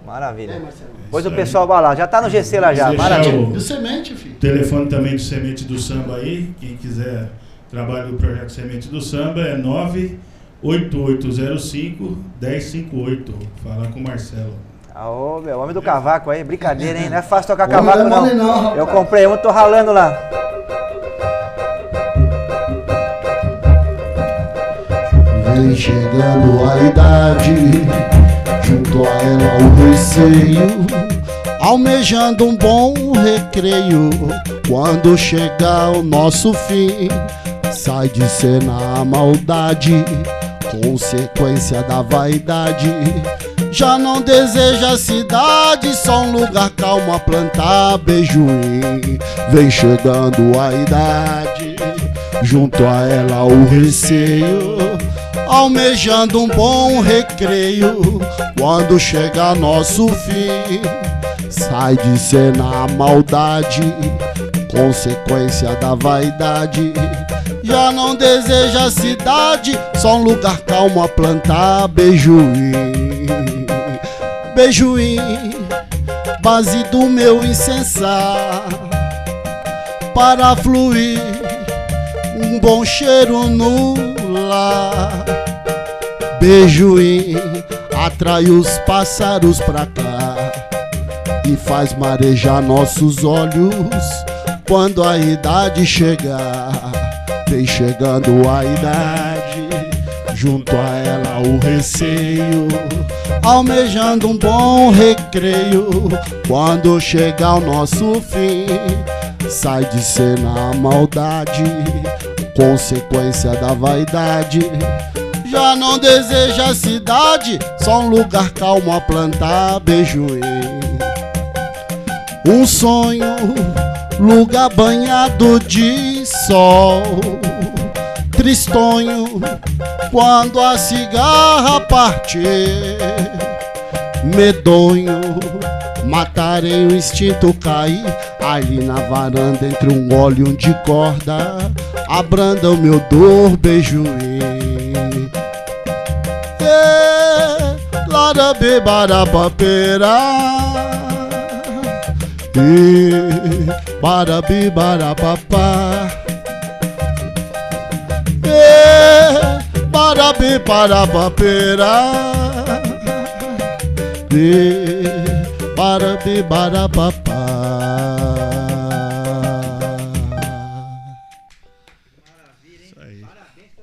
Speaker 1: Maravilha. Depois o pessoal vai lá, já tá no GC lá já. Maravilha.
Speaker 3: E o Semente, filho?
Speaker 5: O telefone também do Semente do Samba aí, quem quiser trabalhar o projeto Semente do Samba é 98805-1058. Fala com o Marcelo.
Speaker 1: Ô, meu, homem do cavaco aí, brincadeira, hein? Não é fácil tocar cavaco, não. Eu comprei um, tô ralando lá.
Speaker 4: Vem chegando a idade, junto a ela o receio, almejando um bom recreio. Quando chegar o nosso fim, sai de cena a maldade, consequência da vaidade. Já não deseja a cidade, só um lugar calmo a plantar beijoim. Vem chegando a idade, junto a ela o receio, almejando um bom recreio. Quando chegar nosso fim, sai de cena a maldade, consequência da vaidade. Já não deseja a cidade, só um lugar calmo a plantar beijoim. Beijoim, base do meu incensar, para fluir um bom cheiro no lar. Beijoim atrai os pássaros pra cá e faz marejar nossos olhos quando a idade chegar. Vem chegando a idade, junto a ela o receio, almejando um bom recreio. Quando chegar o nosso fim, sai de cena a maldade, consequência da vaidade. Já não deseja a cidade, só um lugar calmo a plantar beijoim. Um sonho, lugar banhado de sol, tristonho quando a cigarra partir. Medonho, matarem o instinto cair ali na varanda entre um gole e um de corda. Abranda o meu dor, beijoim. Larabe barapapera, barabi barapapá, barabi barapapera, barabi barapapá.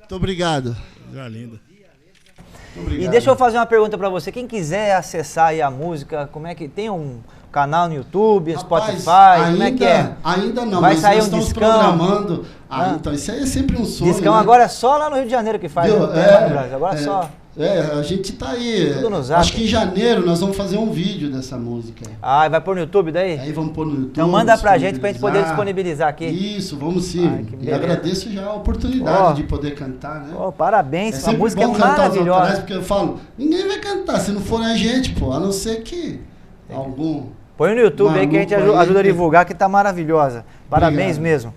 Speaker 4: Muito obrigado.
Speaker 5: Coisa linda.
Speaker 1: E deixa eu fazer uma pergunta pra você. Quem quiser acessar aí a música, como é que tem um canal no YouTube, Spotify, como é que é?
Speaker 3: Ainda não,
Speaker 1: vai
Speaker 3: mas
Speaker 1: sair
Speaker 3: nós
Speaker 1: um
Speaker 3: estamos
Speaker 1: discão.
Speaker 3: programando. Então isso aí é sempre um sonho.
Speaker 1: Discão,
Speaker 3: né?
Speaker 1: agora é só lá no Rio de Janeiro que faz.
Speaker 3: Viu?
Speaker 1: Agora só.
Speaker 3: A gente tá aí.
Speaker 1: Tudo no Zap.
Speaker 3: Acho que em janeiro nós vamos fazer um vídeo dessa música.
Speaker 1: Ah, vai pôr no YouTube daí?
Speaker 3: Aí vamos pôr no YouTube.
Speaker 1: Então manda pra gente poder disponibilizar aqui.
Speaker 3: Isso, vamos sim.
Speaker 1: Ai, que
Speaker 3: E
Speaker 1: beleza.
Speaker 3: agradeço já a oportunidade de poder cantar, né?
Speaker 1: Parabéns, a
Speaker 3: sempre
Speaker 1: música é
Speaker 3: bom cantar os
Speaker 1: maravilhosa.
Speaker 3: autorais, porque eu falo, ninguém vai cantar se não for a gente, pô, a não ser que algum...
Speaker 1: Põe no YouTube aí que a gente
Speaker 3: maluco aí
Speaker 1: ajuda a
Speaker 3: que-
Speaker 1: divulgar, que tá maravilhosa. Parabéns
Speaker 3: Obrigado.
Speaker 1: mesmo.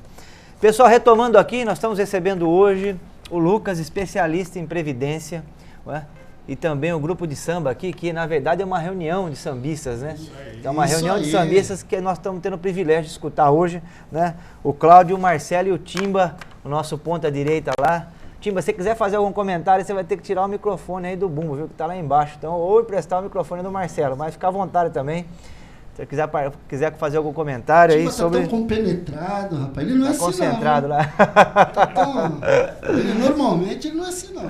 Speaker 1: Pessoal, retomando aqui, nós estamos recebendo hoje o Lucas, especialista em previdência, não é? e também o grupo de samba aqui, que na verdade é uma reunião de sambistas, né? É uma
Speaker 3: Isso
Speaker 1: reunião de
Speaker 3: aí.
Speaker 1: sambistas que nós estamos tendo o privilégio de escutar hoje, né? O Cláudio, o Marcelo e o Timba, o nosso ponta direita lá. Timba, se você quiser fazer algum comentário, você vai ter que tirar o microfone aí do bumbo, viu? Que tá lá embaixo. Então, ou emprestar o microfone do Marcelo, mas fica à vontade também. Se você quiser fazer algum comentário aí
Speaker 3: Timba
Speaker 1: sobre...
Speaker 3: tá tão compenetrado, rapaz. Ele não é assim,
Speaker 1: concentrado
Speaker 3: não.
Speaker 1: lá.
Speaker 3: Normalmente ele não é assim, não.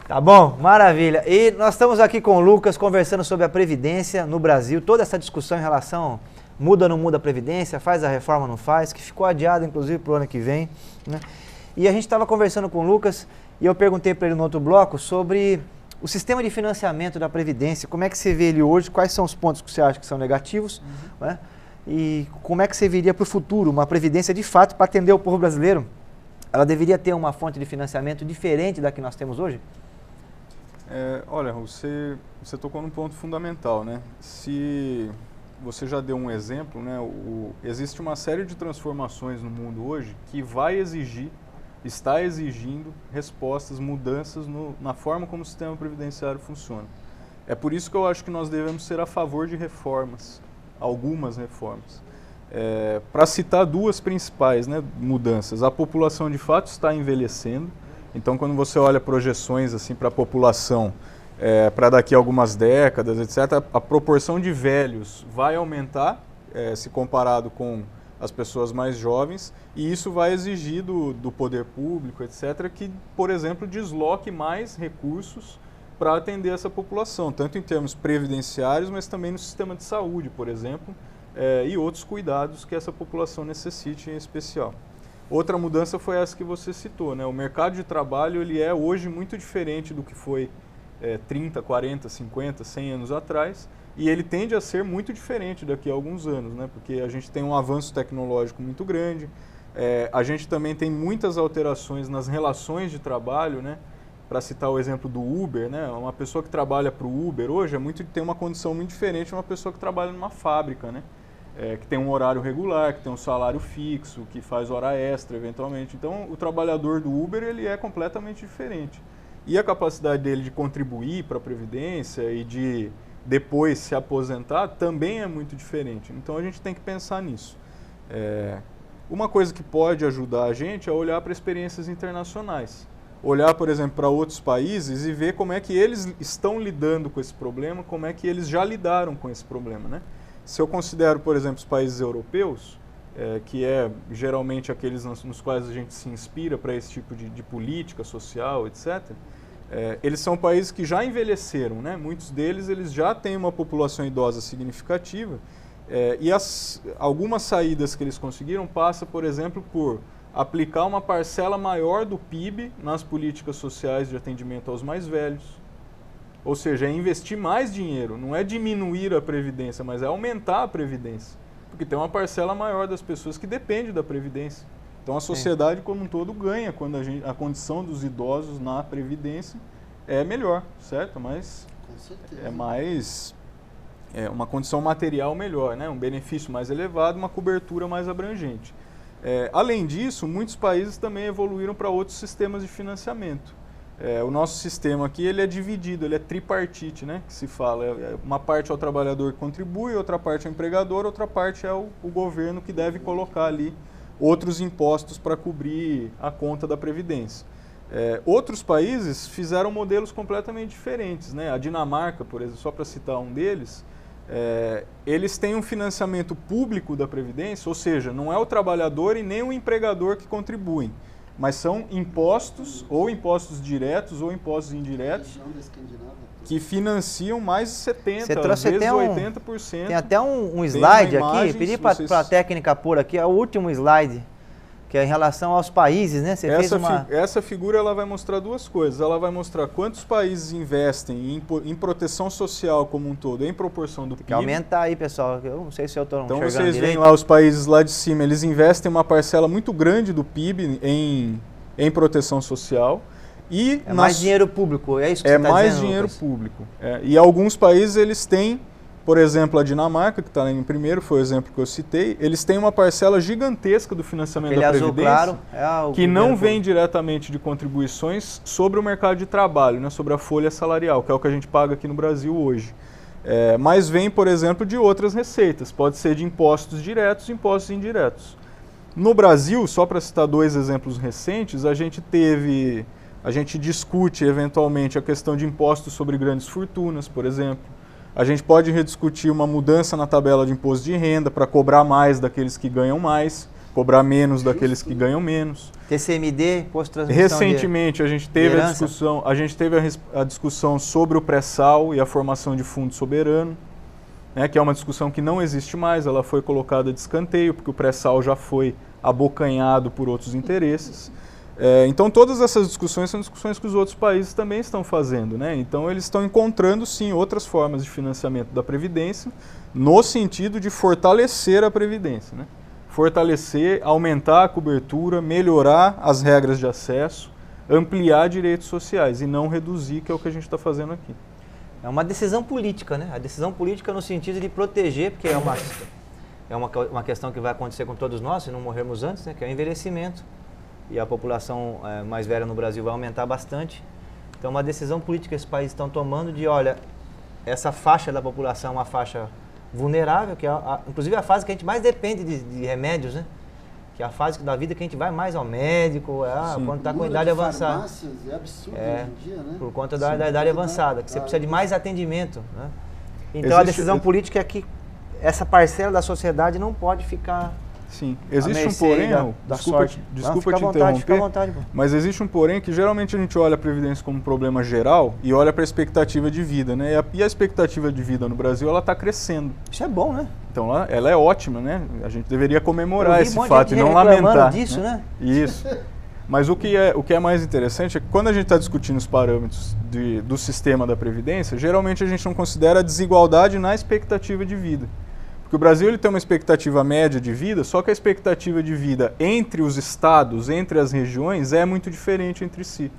Speaker 1: Tá bom, maravilha. E nós estamos aqui com o Lucas conversando sobre a Previdência no Brasil, toda essa discussão em relação muda ou não muda a Previdência, faz a reforma ou não faz, que ficou adiado inclusive para o ano que vem, né? E a gente estava conversando com o Lucas e eu perguntei para ele no outro bloco sobre o sistema de financiamento da Previdência, como é que você vê ele hoje, quais são os pontos que você acha que são negativos, né? E como é que você viria para o futuro, uma Previdência de fato para atender o povo brasileiro, ela deveria ter uma fonte de financiamento diferente da que nós temos hoje?
Speaker 2: Olha, você tocou num ponto fundamental, né? Se você já deu um exemplo, né? Existe uma série de transformações no mundo hoje que está exigindo respostas, mudanças na forma como o sistema previdenciário funciona. É por isso que eu acho que nós devemos ser a favor de reformas, algumas reformas. Para citar duas principais, né, mudanças, a população de fato está envelhecendo. Então, quando você olha projeções assim, para a população, para daqui a algumas décadas, etc., a proporção de velhos vai aumentar, se comparado com as pessoas mais jovens, e isso vai exigir do poder público, etc., que, por exemplo, desloque mais recursos para atender essa população, tanto em termos previdenciários, mas também no sistema de saúde, por exemplo, e outros cuidados que essa população necessite em especial. Outra mudança foi essa que você citou, né? O mercado de trabalho ele é hoje muito diferente do que foi 30, 40, 50, 100 anos atrás, e ele tende a ser muito diferente daqui a alguns anos, né? Porque a gente tem um avanço tecnológico muito grande, a gente também tem muitas alterações nas relações de trabalho, né? Para citar o exemplo do Uber, né? Uma pessoa que trabalha para o Uber hoje tem uma condição muito diferente de uma pessoa que trabalha numa fábrica, né? Que tem um horário regular, que tem um salário fixo, que faz hora extra eventualmente. Então, o trabalhador do Uber ele é completamente diferente. E a capacidade dele de contribuir para a Previdência e de depois se aposentar também é muito diferente. Então, a gente tem que pensar nisso. Uma coisa que pode ajudar a gente é olhar para experiências internacionais. Olhar, por exemplo, para outros países e ver como é que eles estão lidando com esse problema, como é que eles já lidaram com esse problema, né? Se eu considero, por exemplo, os países europeus, que geralmente aqueles nos quais a gente se inspira para esse tipo de política social, etc., eles são países que já envelheceram, né? Muitos deles eles já têm uma população idosa significativa, e algumas saídas que eles conseguiram passa, por exemplo, por aplicar uma parcela maior do PIB nas políticas sociais de atendimento aos mais velhos. Ou seja, é investir mais dinheiro, não é diminuir a Previdência, mas é aumentar a Previdência. Porque tem uma parcela maior das pessoas que depende da Previdência. Então a sociedade como um todo ganha quando a condição dos idosos na Previdência é melhor, certo? Mas uma condição material melhor, né? Um benefício mais elevado, uma cobertura mais abrangente. Além disso, muitos países também evoluíram para outros sistemas de financiamento. O nosso sistema aqui ele é dividido, ele é tripartite, né, que se fala. Uma parte é o trabalhador que contribui, outra parte é o empregador, outra parte é o governo que deve colocar ali outros impostos para cobrir a conta da Previdência. Outros países fizeram modelos completamente diferentes, né? A Dinamarca, por exemplo, só para citar um deles, eles têm um financiamento público da Previdência, ou seja, não é o trabalhador e nem o empregador que contribuem, mas são impostos, ou impostos diretos ou impostos indiretos, que financiam mais de 70%, às vezes 80%.
Speaker 1: Tem até um slide aqui, pedi para a técnica pôr aqui, é o último slide, que é em relação aos países, né?
Speaker 2: Essa figura ela vai mostrar duas coisas. Ela vai mostrar quantos países investem em proteção social como um todo, em proporção do PIB.
Speaker 1: Tem que aumentar aí, pessoal. Eu não sei se eu estou
Speaker 2: enxergando direito. Então vocês veem lá os países lá de cima, eles investem uma parcela muito grande do PIB em proteção social.
Speaker 1: Mais dinheiro público, é isso que você está dizendo,
Speaker 2: mais dinheiro público. E alguns países eles têm Por exemplo, a Dinamarca, que está em primeiro, foi o exemplo que eu citei, eles têm uma parcela gigantesca do financiamento da Previdência, que não vem diretamente de contribuições sobre o mercado de trabalho, né, sobre a folha salarial, que é o que a gente paga aqui no Brasil hoje. Mas vem, por exemplo, de outras receitas, pode ser de impostos diretos e impostos indiretos. No Brasil, só para citar 2 exemplos recentes, a gente discute eventualmente a questão de impostos sobre grandes fortunas, por exemplo. A gente pode rediscutir uma mudança na tabela de imposto de renda para cobrar mais daqueles que ganham mais, cobrar menos daqueles que ganham menos.
Speaker 1: TCMD, imposto de transmissão.
Speaker 2: Recentemente a gente teve a discussão sobre o pré-sal e a formação de fundo soberano, né, que é uma discussão que não existe mais, ela foi colocada de escanteio, porque o pré-sal já foi abocanhado por outros interesses. Então todas essas discussões são discussões que os outros países também estão fazendo, né? Então eles estão encontrando sim outras formas de financiamento da Previdência no sentido de fortalecer a Previdência, né? Fortalecer, aumentar a cobertura, melhorar as regras de acesso, ampliar direitos sociais e não reduzir, que é o que a gente está fazendo aqui.
Speaker 1: É uma decisão política, né? A decisão política no sentido de proteger, porque é uma questão que vai acontecer com todos nós, se não morrermos antes, né? Que é o envelhecimento. E a população mais velha no Brasil vai aumentar bastante. Então, uma decisão política que esses países estão tomando de, olha, essa faixa da população é uma faixa vulnerável, que é inclusive a fase que a gente mais depende de remédios, né? Que é a fase da vida que a gente vai mais ao médico, quando está com idade avançada.
Speaker 3: É absurdo hoje em dia, né?
Speaker 1: Por conta da idade avançada, que você precisa de mais atendimento, né? Então, a decisão política é que essa parcela da sociedade não pode ficar...
Speaker 2: Sim, existe um porém, desculpa te interromper, mas existe um porém que geralmente a gente olha a Previdência como um problema geral e olha para a expectativa de vida, né? E a expectativa de vida no Brasil, ela está crescendo.
Speaker 1: Isso é bom, né?
Speaker 2: Então ela é ótima, né? A gente deveria comemorar esse fato e não lamentar.
Speaker 1: Disso, né?
Speaker 2: Isso. Mas o que é mais interessante é que quando a gente está discutindo os parâmetros do sistema da Previdência, geralmente a gente não considera a desigualdade na expectativa de vida. Porque o Brasil ele tem uma expectativa média de vida, só que a expectativa de vida entre os estados, entre as regiões, é muito diferente entre si.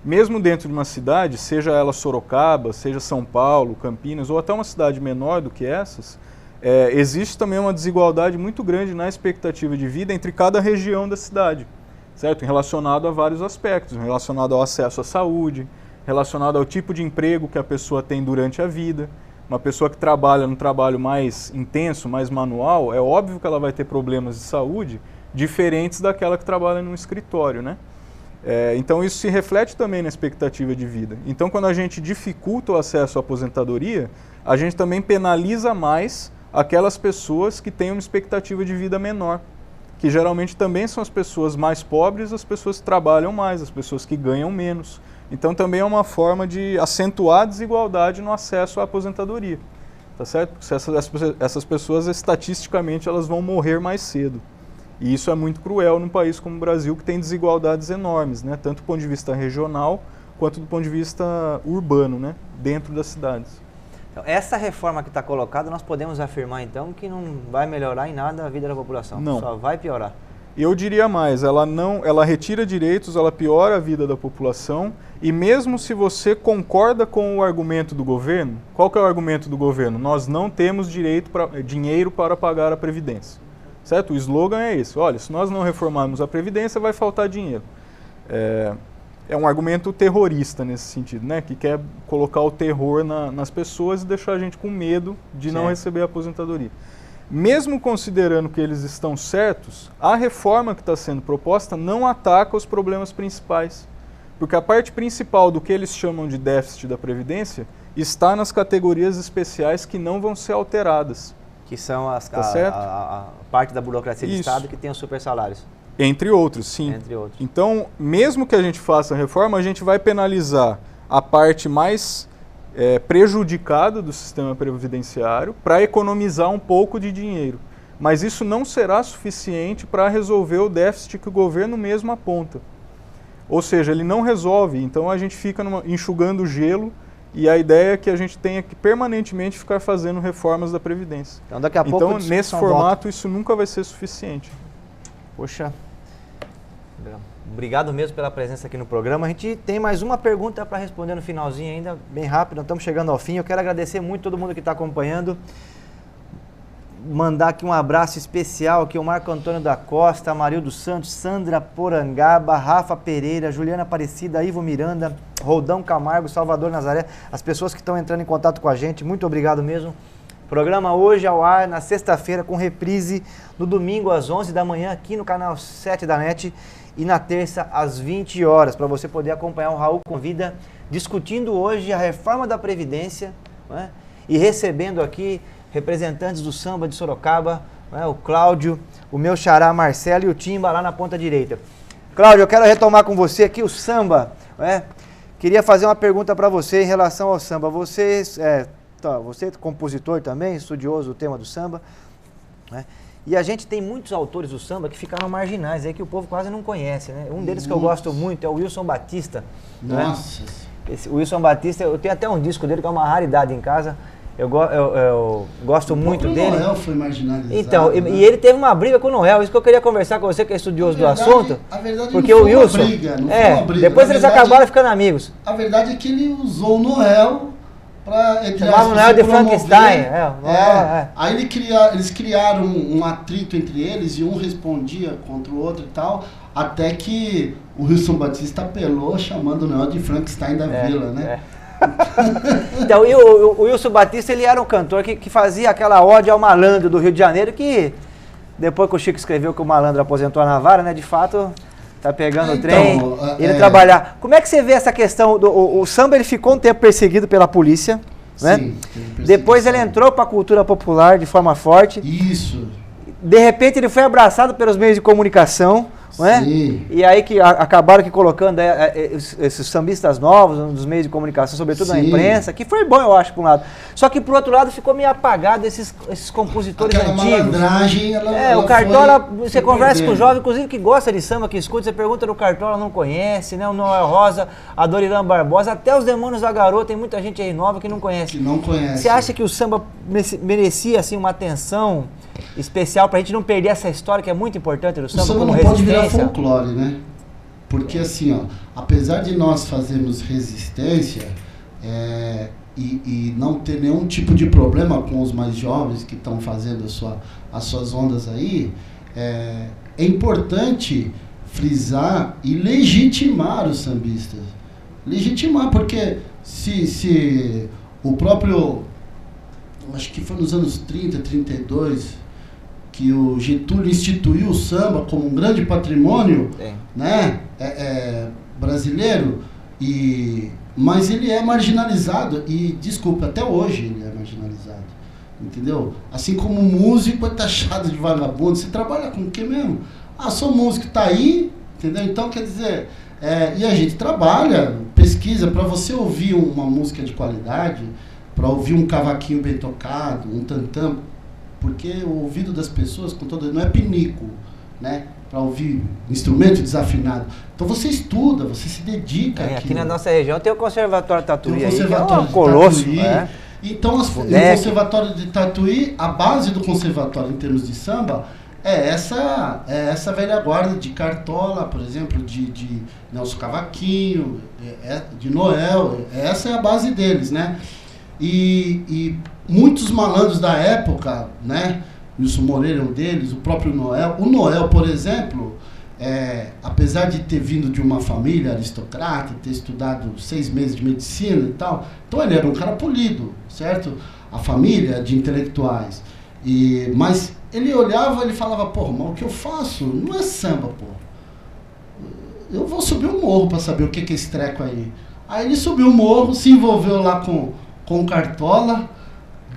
Speaker 2: Mesmo dentro de uma cidade, seja ela Sorocaba, seja São Paulo, Campinas, ou até uma cidade menor do que essas, existe também uma desigualdade muito grande na expectativa de vida entre cada região da cidade, certo? Relacionado a vários aspectos, relacionado ao acesso à saúde, relacionado ao tipo de emprego que a pessoa tem durante a vida. Uma pessoa que trabalha num trabalho mais intenso, mais manual, é óbvio que ela vai ter problemas de saúde diferentes daquela que trabalha num escritório, né? Então isso se reflete também na expectativa de vida. Então quando a gente dificulta o acesso à aposentadoria, a gente também penaliza mais aquelas pessoas que têm uma expectativa de vida menor, que geralmente também são as pessoas mais pobres, as pessoas que trabalham mais, as pessoas que ganham menos. Então também é uma forma de acentuar a desigualdade no acesso à aposentadoria, tá certo? Porque essas pessoas, estatisticamente, elas vão morrer mais cedo. E isso é muito cruel num país como o Brasil, que tem desigualdades enormes, né? Tanto do ponto de vista regional, quanto do ponto de vista urbano, né? Dentro das cidades.
Speaker 1: Então, essa reforma que está colocada, nós podemos afirmar, então, que não vai melhorar em nada a vida da população.
Speaker 2: Não.
Speaker 1: Só vai piorar.
Speaker 2: Eu diria mais, ela retira direitos, ela piora a vida da população, e mesmo se você concorda com o argumento do governo, qual que é o argumento do governo? Nós não temos dinheiro para pagar a Previdência, certo? O slogan é esse, olha, se nós não reformarmos a Previdência, vai faltar dinheiro. É um argumento terrorista nesse sentido, né? Que quer colocar o terror nas pessoas e deixar a gente com medo de não receber a aposentadoria. Mesmo considerando que eles estão certos, a reforma que está sendo proposta não ataca os problemas principais. Porque a parte principal do que eles chamam de déficit da Previdência está nas categorias especiais que não vão ser alteradas.
Speaker 1: Que são a parte da burocracia do Estado que tem os super salários.
Speaker 2: Entre outros, sim.
Speaker 1: Entre outros.
Speaker 2: Então, mesmo que a gente faça a reforma, a gente vai penalizar a parte mais prejudicada do sistema previdenciário para economizar um pouco de dinheiro. Mas isso não será suficiente para resolver o déficit que o governo mesmo aponta. Ou seja, ele não resolve, então a gente fica enxugando gelo e a ideia é que a gente tenha que permanentemente ficar fazendo reformas da Previdência.
Speaker 1: Então, daqui a pouco
Speaker 2: nesse formato, isso nunca vai ser suficiente.
Speaker 1: Poxa, Obrigado mesmo pela presença aqui no programa. A gente tem mais uma pergunta para responder no finalzinho ainda, bem rápido. Nós estamos chegando ao fim. Eu quero agradecer muito todo mundo que está acompanhando. Mandar aqui um abraço especial aqui, o Marco Antônio da Costa, Amarildo Santos, Sandra Porangaba, Rafa Pereira, Juliana Aparecida, Ivo Miranda, Roldão Camargo, Salvador Nazaré, as pessoas que estão entrando em contato com a gente, muito obrigado mesmo. Programa hoje ao ar, na sexta-feira, com reprise no domingo às 11 da manhã, aqui no canal 7 da NET, e na terça às 20 horas, para você poder acompanhar o Raul Convida, discutindo hoje a reforma da Previdência, né, e recebendo aqui representantes do samba de Sorocaba, né, o Cláudio, o meu xará Marcelo e o Timba lá na ponta direita. Cláudio, eu quero retomar com você aqui o samba, né? Queria fazer uma pergunta para você em relação ao samba. Você é compositor também, estudioso do tema do samba, né? E a gente tem muitos autores do samba que ficaram marginais, aí que o povo quase não conhece, né? Um deles que eu gosto muito é o Wilson Batista.
Speaker 3: Nossa!
Speaker 1: Né? O Wilson Batista, eu tenho até um disco dele que é uma raridade em casa. Eu gosto muito dele.
Speaker 3: O Noel foi marginalizado.
Speaker 1: Então,
Speaker 3: né?
Speaker 1: e ele teve uma briga com o Noel. Isso que eu queria conversar com você, que é estudioso do assunto.
Speaker 3: A verdade
Speaker 1: porque
Speaker 3: não
Speaker 1: o
Speaker 3: foi
Speaker 1: Wilson.
Speaker 3: Uma briga, não foi uma briga.
Speaker 1: Depois eles acabaram ficando amigos.
Speaker 3: A verdade é que ele usou o Noel para.
Speaker 1: Chamava o Noel de Frankenstein.
Speaker 3: Aí eles criaram um atrito entre eles e um respondia contra o outro e tal. Até que o Wilson Batista apelou chamando o Noel de Frankenstein da Vila, né?
Speaker 1: Então, e o Wilson Batista, ele era um cantor que fazia aquela ode ao malandro do Rio de Janeiro, que depois que o Chico escreveu que o malandro aposentou a Navarra, né, de fato, tá pegando o trem, ele trabalhar. Como é que você vê essa questão, o samba ele ficou um tempo perseguido pela polícia, né? Sim, depois ele entrou para a cultura popular de forma forte.
Speaker 3: Isso.
Speaker 1: De repente ele foi abraçado pelos meios de comunicação, não é? E aí que acabaram que colocando esses sambistas novos nos meios de comunicação, sobretudo na imprensa, que foi bom, eu acho, por um lado. Só que, por outro lado, ficou meio apagado esses compositores
Speaker 3: aquela
Speaker 1: antigos.
Speaker 3: Malandragem, ela
Speaker 1: o Cartola, você conversa com o jovem, inclusive que gosta de samba, que escuta, você pergunta do Cartola, não conhece, né? O Noel Rosa, a Dorilã Barbosa, até os Demônios da Garoa, tem muita gente aí nova que não conhece.
Speaker 3: Que não conhece.
Speaker 1: Você acha que o samba merecia, assim, uma atenção especial pra gente não perder essa história que é muito importante do samba?
Speaker 3: O samba
Speaker 1: como
Speaker 3: não
Speaker 1: resistência?
Speaker 3: pode virar folclore, né? Porque assim, ó, apesar de nós fazermos resistência e não ter nenhum tipo de problema com os mais jovens que estão fazendo as suas ondas aí, é importante frisar e legitimar os sambistas. Legitimar, porque se o próprio, acho que foi nos anos 30, 32, que o Getúlio instituiu o samba como um grande patrimônio, né, brasileiro, mas ele é marginalizado, e desculpa, até hoje ele é marginalizado, entendeu? Assim como o músico é taxado de vagabundo. Você trabalha com o que mesmo? Sou músico, tá aí, entendeu? Então, quer dizer, e a gente trabalha, pesquisa, para você ouvir uma música de qualidade, para ouvir um cavaquinho bem tocado, um tantã, porque o ouvido das pessoas, não é pinico, né? Para ouvir instrumento desafinado. Então você estuda, você se dedica.
Speaker 1: Aqui na nossa região tem o Conservatório Tatuí,
Speaker 3: que é um
Speaker 1: colosso.
Speaker 3: Então o Conservatório de Tatuí, a base do conservatório em termos de samba, é essa velha guarda de Cartola, por exemplo, de Nelson Cavaquinho, de Noel, essa é a base deles, né? E muitos malandros da época, né? Wilson Moreira é um deles, o próprio Noel. O Noel, por exemplo, apesar de ter vindo de uma família aristocrata, ter estudado 6 meses de medicina e tal, então ele era um cara polido, certo? A família de intelectuais. Mas ele olhava, ele falava, pô, mas o que eu faço não é samba, pô. Eu vou subir um morro para saber o que é esse treco aí. Aí ele subiu o morro, se envolveu lá com o Cartola,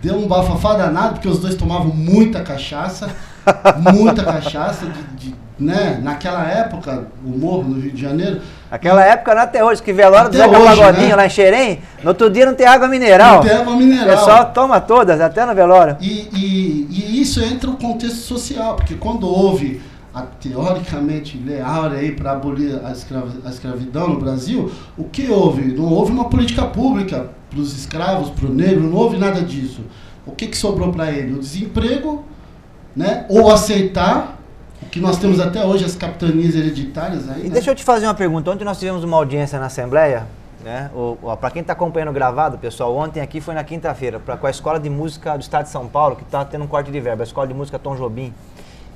Speaker 3: deu um bafafá danado, porque os dois tomavam muita cachaça, né? Naquela época, o morro no Rio de Janeiro.
Speaker 1: Aquela época não até hoje, que velório do Zeca Pagodinho, né? Lá em Xerém, no outro dia não tem água mineral.
Speaker 3: Não tem água mineral.
Speaker 1: O pessoal toma todas, até no velório.
Speaker 3: E isso entra no contexto social, porque quando houve a teoricamente Lei Áurea aí para abolir a escravidão no Brasil, o que houve? Não houve uma política pública para os escravos, para o negro, não houve nada disso. O que sobrou para ele? O desemprego, né? Ou aceitar o que nós temos até hoje as capitanias hereditárias aí,
Speaker 1: E
Speaker 3: né?
Speaker 1: deixa eu te fazer uma pergunta. Ontem nós tivemos uma audiência na Assembleia, né? Para quem está acompanhando gravado, pessoal, ontem aqui foi na quinta-feira, com a Escola de Música do Estado de São Paulo, que está tendo um corte de verba, a Escola de Música Tom Jobim.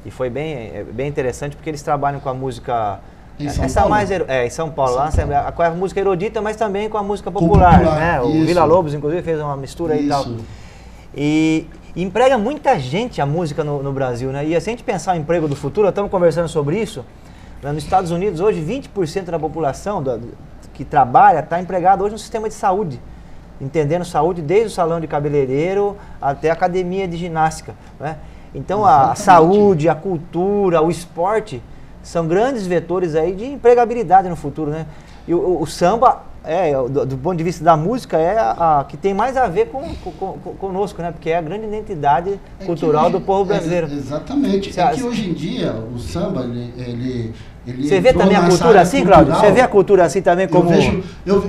Speaker 1: E foi bem interessante, porque eles trabalham com a música...
Speaker 3: Em São Paulo?
Speaker 1: Em São Paulo,
Speaker 3: São
Speaker 1: lá na
Speaker 3: Paulo.
Speaker 1: Assembleia, com a música erudita, mas também com a música popular, né? O
Speaker 3: isso.
Speaker 1: Vila Lobos, inclusive, fez uma mistura aí e tal.
Speaker 3: Isso.
Speaker 1: E emprega muita gente a música no Brasil, né? E se a gente pensar no emprego do futuro, nós estamos conversando sobre isso, né? Nos Estados Unidos, hoje, 20% da população que trabalha está empregada hoje no sistema de saúde, entendendo saúde desde o salão de cabeleireiro até a academia de ginástica, né? Então, a saúde, a cultura, o esporte são grandes vetores aí de empregabilidade no futuro, né? E o samba, do ponto de vista da música, é a que tem mais a ver conosco, né? Porque é a grande identidade cultural do povo brasileiro.
Speaker 3: Exatamente. Que hoje em dia o samba, ele
Speaker 1: você vê também a cultura assim, Cláudio? Você vê a cultura assim também como...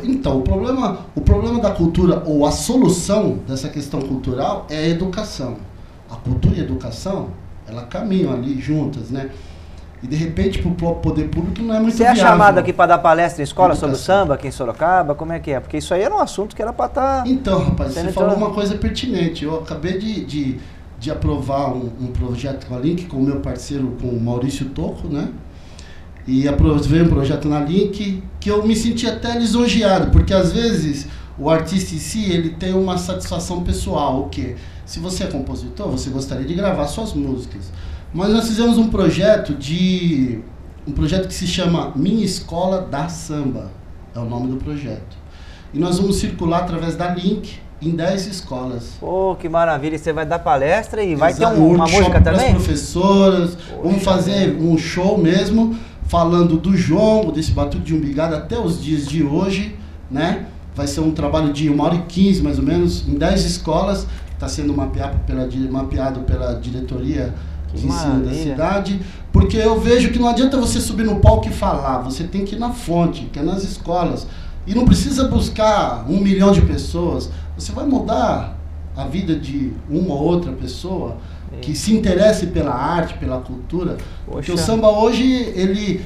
Speaker 3: Então, o problema da cultura, ou a solução dessa questão cultural, é a educação. A cultura e a educação, elas caminham ali juntas, né? E de repente, para o poder público não é muito viável.
Speaker 1: Você é chamado aqui para dar palestra em escola sobre o samba aqui em Sorocaba? Como é que é? Porque isso aí era um assunto que era para estar...
Speaker 3: Então, rapaz, você falou uma coisa pertinente. Eu acabei de aprovar um projeto com a Link, com o meu parceiro, com o Maurício Tocco, né? E aprovei um projeto na Link que eu me senti até lisonjeado, porque às vezes o artista em si, ele tem uma satisfação pessoal, o quê? Se você é compositor, você gostaria de gravar suas músicas. Mas nós fizemos um projeto que se chama Minha Escola da Samba, é o nome do projeto. E nós vamos circular através da Link em 10 escolas.
Speaker 1: Pô, que maravilha! E você vai dar palestra e vai ter uma música também?
Speaker 3: Para as professoras, vamos fazer um show mesmo, falando do jongo, desse batuque de umbigada até os dias de hoje, né? Vai ser um trabalho de 1h15, mais ou menos, em 10 escolas, está sendo mapeado pela diretoria de ensino da cidade, porque eu vejo que não adianta você subir no palco e falar, você tem que ir na fonte, que é nas escolas, e não precisa buscar 1 milhão de pessoas, você vai mudar a vida de uma ou outra pessoa que se interesse pela arte, pela cultura, porque o samba hoje,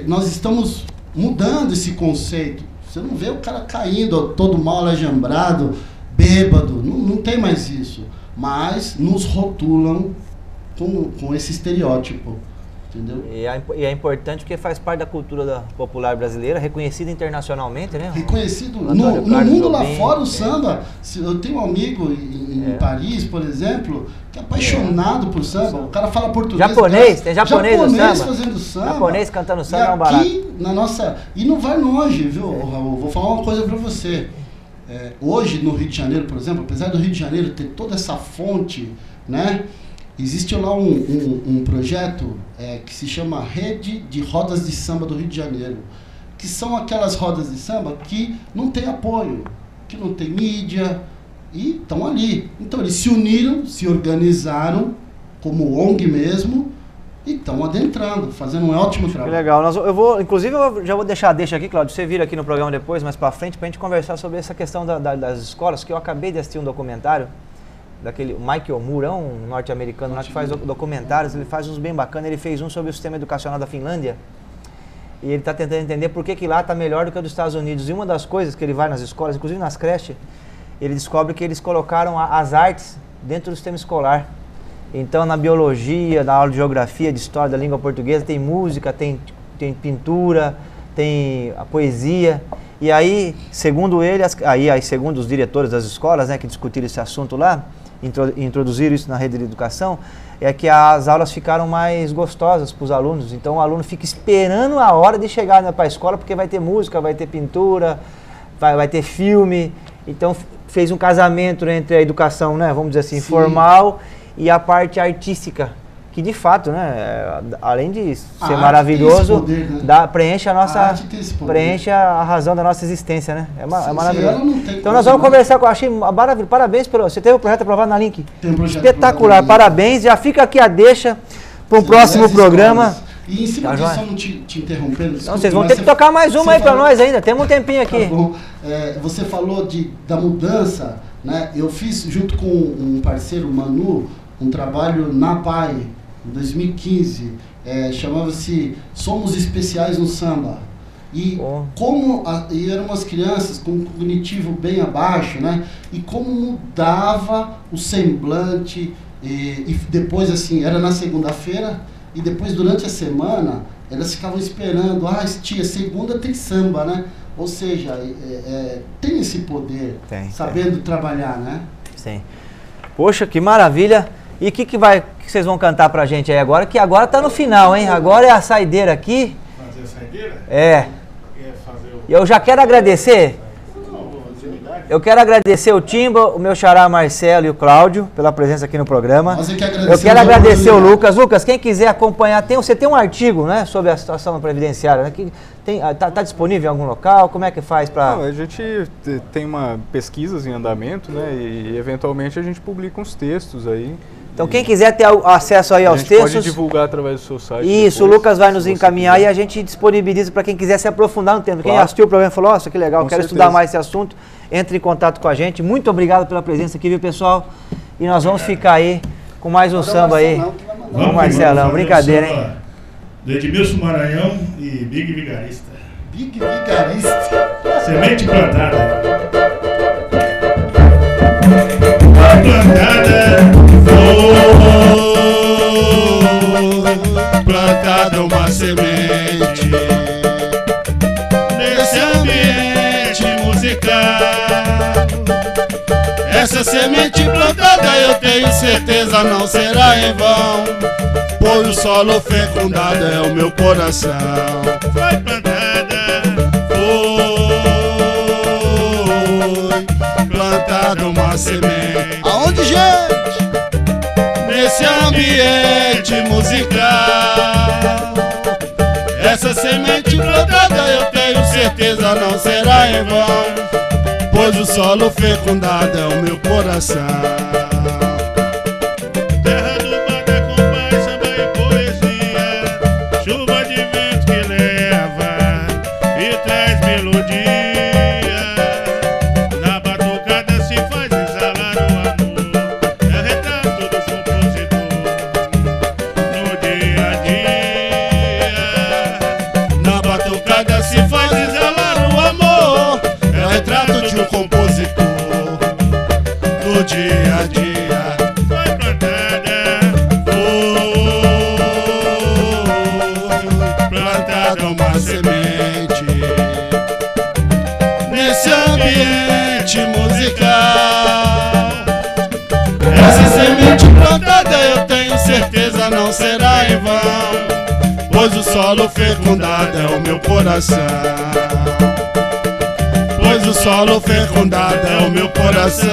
Speaker 3: nós estamos mudando esse conceito, você não vê o cara caindo todo mal alambrado, bêbado, não tem mais isso, mas nos rotulam com esse estereótipo, entendeu? E
Speaker 1: é importante porque faz parte da cultura popular brasileira, reconhecida internacionalmente, né?
Speaker 3: Reconhecido no mundo lá fora, o samba. Eu tenho um amigo em Paris, por exemplo, que é apaixonado por samba. O cara fala português.
Speaker 1: Tem japonês no samba.
Speaker 3: Fazendo samba.
Speaker 1: Japonês cantando samba, é um
Speaker 3: barato. E não vai longe, viu, Raul? Vou falar uma coisa pra você. Hoje, no Rio de Janeiro, por exemplo, apesar do Rio de Janeiro ter toda essa fonte, né? Existe lá um projeto que se chama Rede de Rodas de Samba do Rio de Janeiro, que são aquelas rodas de samba que não tem apoio, que não tem mídia, e estão ali. Então eles se uniram, se organizaram como ONG mesmo, e estão adentrando, fazendo um ótimo trabalho.
Speaker 1: Que legal. Inclusive, eu já vou deixar aqui, Cláudio, você vir aqui no programa depois, mais pra frente, pra gente conversar sobre essa questão das escolas, que eu acabei de assistir um documentário, daquele Michael Moore, é um norte-americano lá que faz documentários, ele faz uns bem bacanas, ele fez um sobre o sistema educacional da Finlândia, e ele está tentando entender por que lá está melhor do que o dos Estados Unidos. E uma das coisas que ele vai nas escolas, inclusive nas creches, ele descobre que eles colocaram as artes dentro do sistema escolar. Então, na biologia, na aula de geografia, de história da língua portuguesa, tem música, tem pintura, tem a poesia. E aí, segundo ele, segundo os diretores das escolas, né, que discutiram esse assunto lá, introduziram isso na rede de educação, é que as aulas ficaram mais gostosas para os alunos. Então o aluno fica esperando a hora de chegar, né, para a escola, porque vai ter música, vai ter pintura, vai ter filme. Então fez um casamento entre a educação, né, vamos dizer assim, formal e a parte artística, que de fato, né, além de ser maravilhoso, poder, né? Preenche a razão da nossa existência, né? É maravilhoso. Então nós vamos conversar com, achei maravilhoso, parabéns, você teve o projeto aprovado na Link. Espetacular, parabéns, já fica aqui a deixa para um próximo programa.
Speaker 3: E em cima disso, só não te interrompendo,
Speaker 1: então, vocês vão ter que tocar mais uma aí para nós ainda, temos um tempinho aqui.
Speaker 3: Tá bom. Você falou da mudança, né? Eu fiz junto com um parceiro, Manu, um trabalho na PAI, em 2015, chamava-se Somos Especiais no Samba. E e eram umas crianças com um cognitivo bem abaixo, né? E como mudava o semblante, e depois assim, era na segunda-feira, e depois durante a semana, elas ficavam esperando, tia, segunda tem samba, né? Ou seja, tem esse poder, sabendo trabalhar, né?
Speaker 1: Sim. Poxa, que maravilha! E o que vocês vão cantar pra gente aí agora? Que agora tá no final, hein? Agora é a saideira aqui.
Speaker 5: Fazer a saideira?
Speaker 1: É. Eu já quero agradecer. Eu quero agradecer o Timba, o meu xará Marcelo e o Cláudio pela presença aqui no programa. Eu quero agradecer o Lucas. Lucas, quem quiser acompanhar, você tem um artigo, né, sobre a situação previdenciária, né, que tá disponível em algum local? Como é que faz para?
Speaker 2: A gente tem pesquisas em andamento, né, e eventualmente a gente publica uns textos aí.
Speaker 1: Então quem quiser ter acesso aí aos textos...
Speaker 2: pode divulgar através do seu site.
Speaker 1: Isso, depois, o Lucas vai nos encaminhar e a gente disponibiliza para quem quiser se aprofundar no tema. Quem assistiu o programa falou, nossa, que legal, quero estudar mais esse assunto, entre em contato com a gente. Muito obrigado pela presença aqui, viu, pessoal? E nós vamos ficar aí com mais um samba aí. Vamos, Marcelão, brincadeira, hein?
Speaker 5: Do Edmilson Maranhão e Big Vigarista.
Speaker 3: Big Vigarista.
Speaker 5: Semente plantada.
Speaker 4: Plantada uma semente nesse ambiente musical. Essa semente plantada eu tenho certeza não será em vão, pois o solo fecundado é o meu coração.
Speaker 5: Foi plantada,
Speaker 4: foi plantada uma semente. Aonde, gente? Nesse ambiente musical. Essa semente plantada eu tenho certeza não será em vão, pois o solo fecundado é o meu coração.
Speaker 5: Terra do banda com paz, samba e poesia, chuva de vento que leva e traz melodia. Na batucada se faz exalar o amor, é retrato do compositor no dia a dia.
Speaker 4: Na batucada se faz exalar o amor, é o retrato de um compositor no dia a dia.
Speaker 5: Foi plantada,
Speaker 4: Foi plantada uma semente nesse ambiente musical. Essa semente plantada eu tenho certeza não será em vão, pois o solo fecundado é o meu coração. Pois o solo fecundado é o meu coração.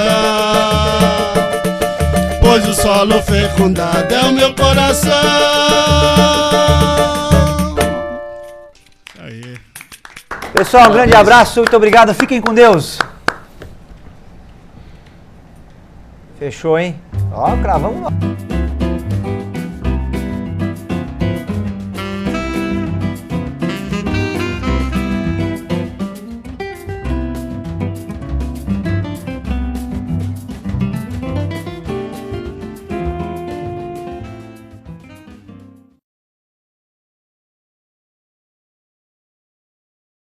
Speaker 4: Pois o solo fecundado é o meu coração.
Speaker 5: aí.
Speaker 1: Pessoal, um grande abraço, muito obrigado, fiquem com Deus. Fechou, hein? Ó, cravamos lá.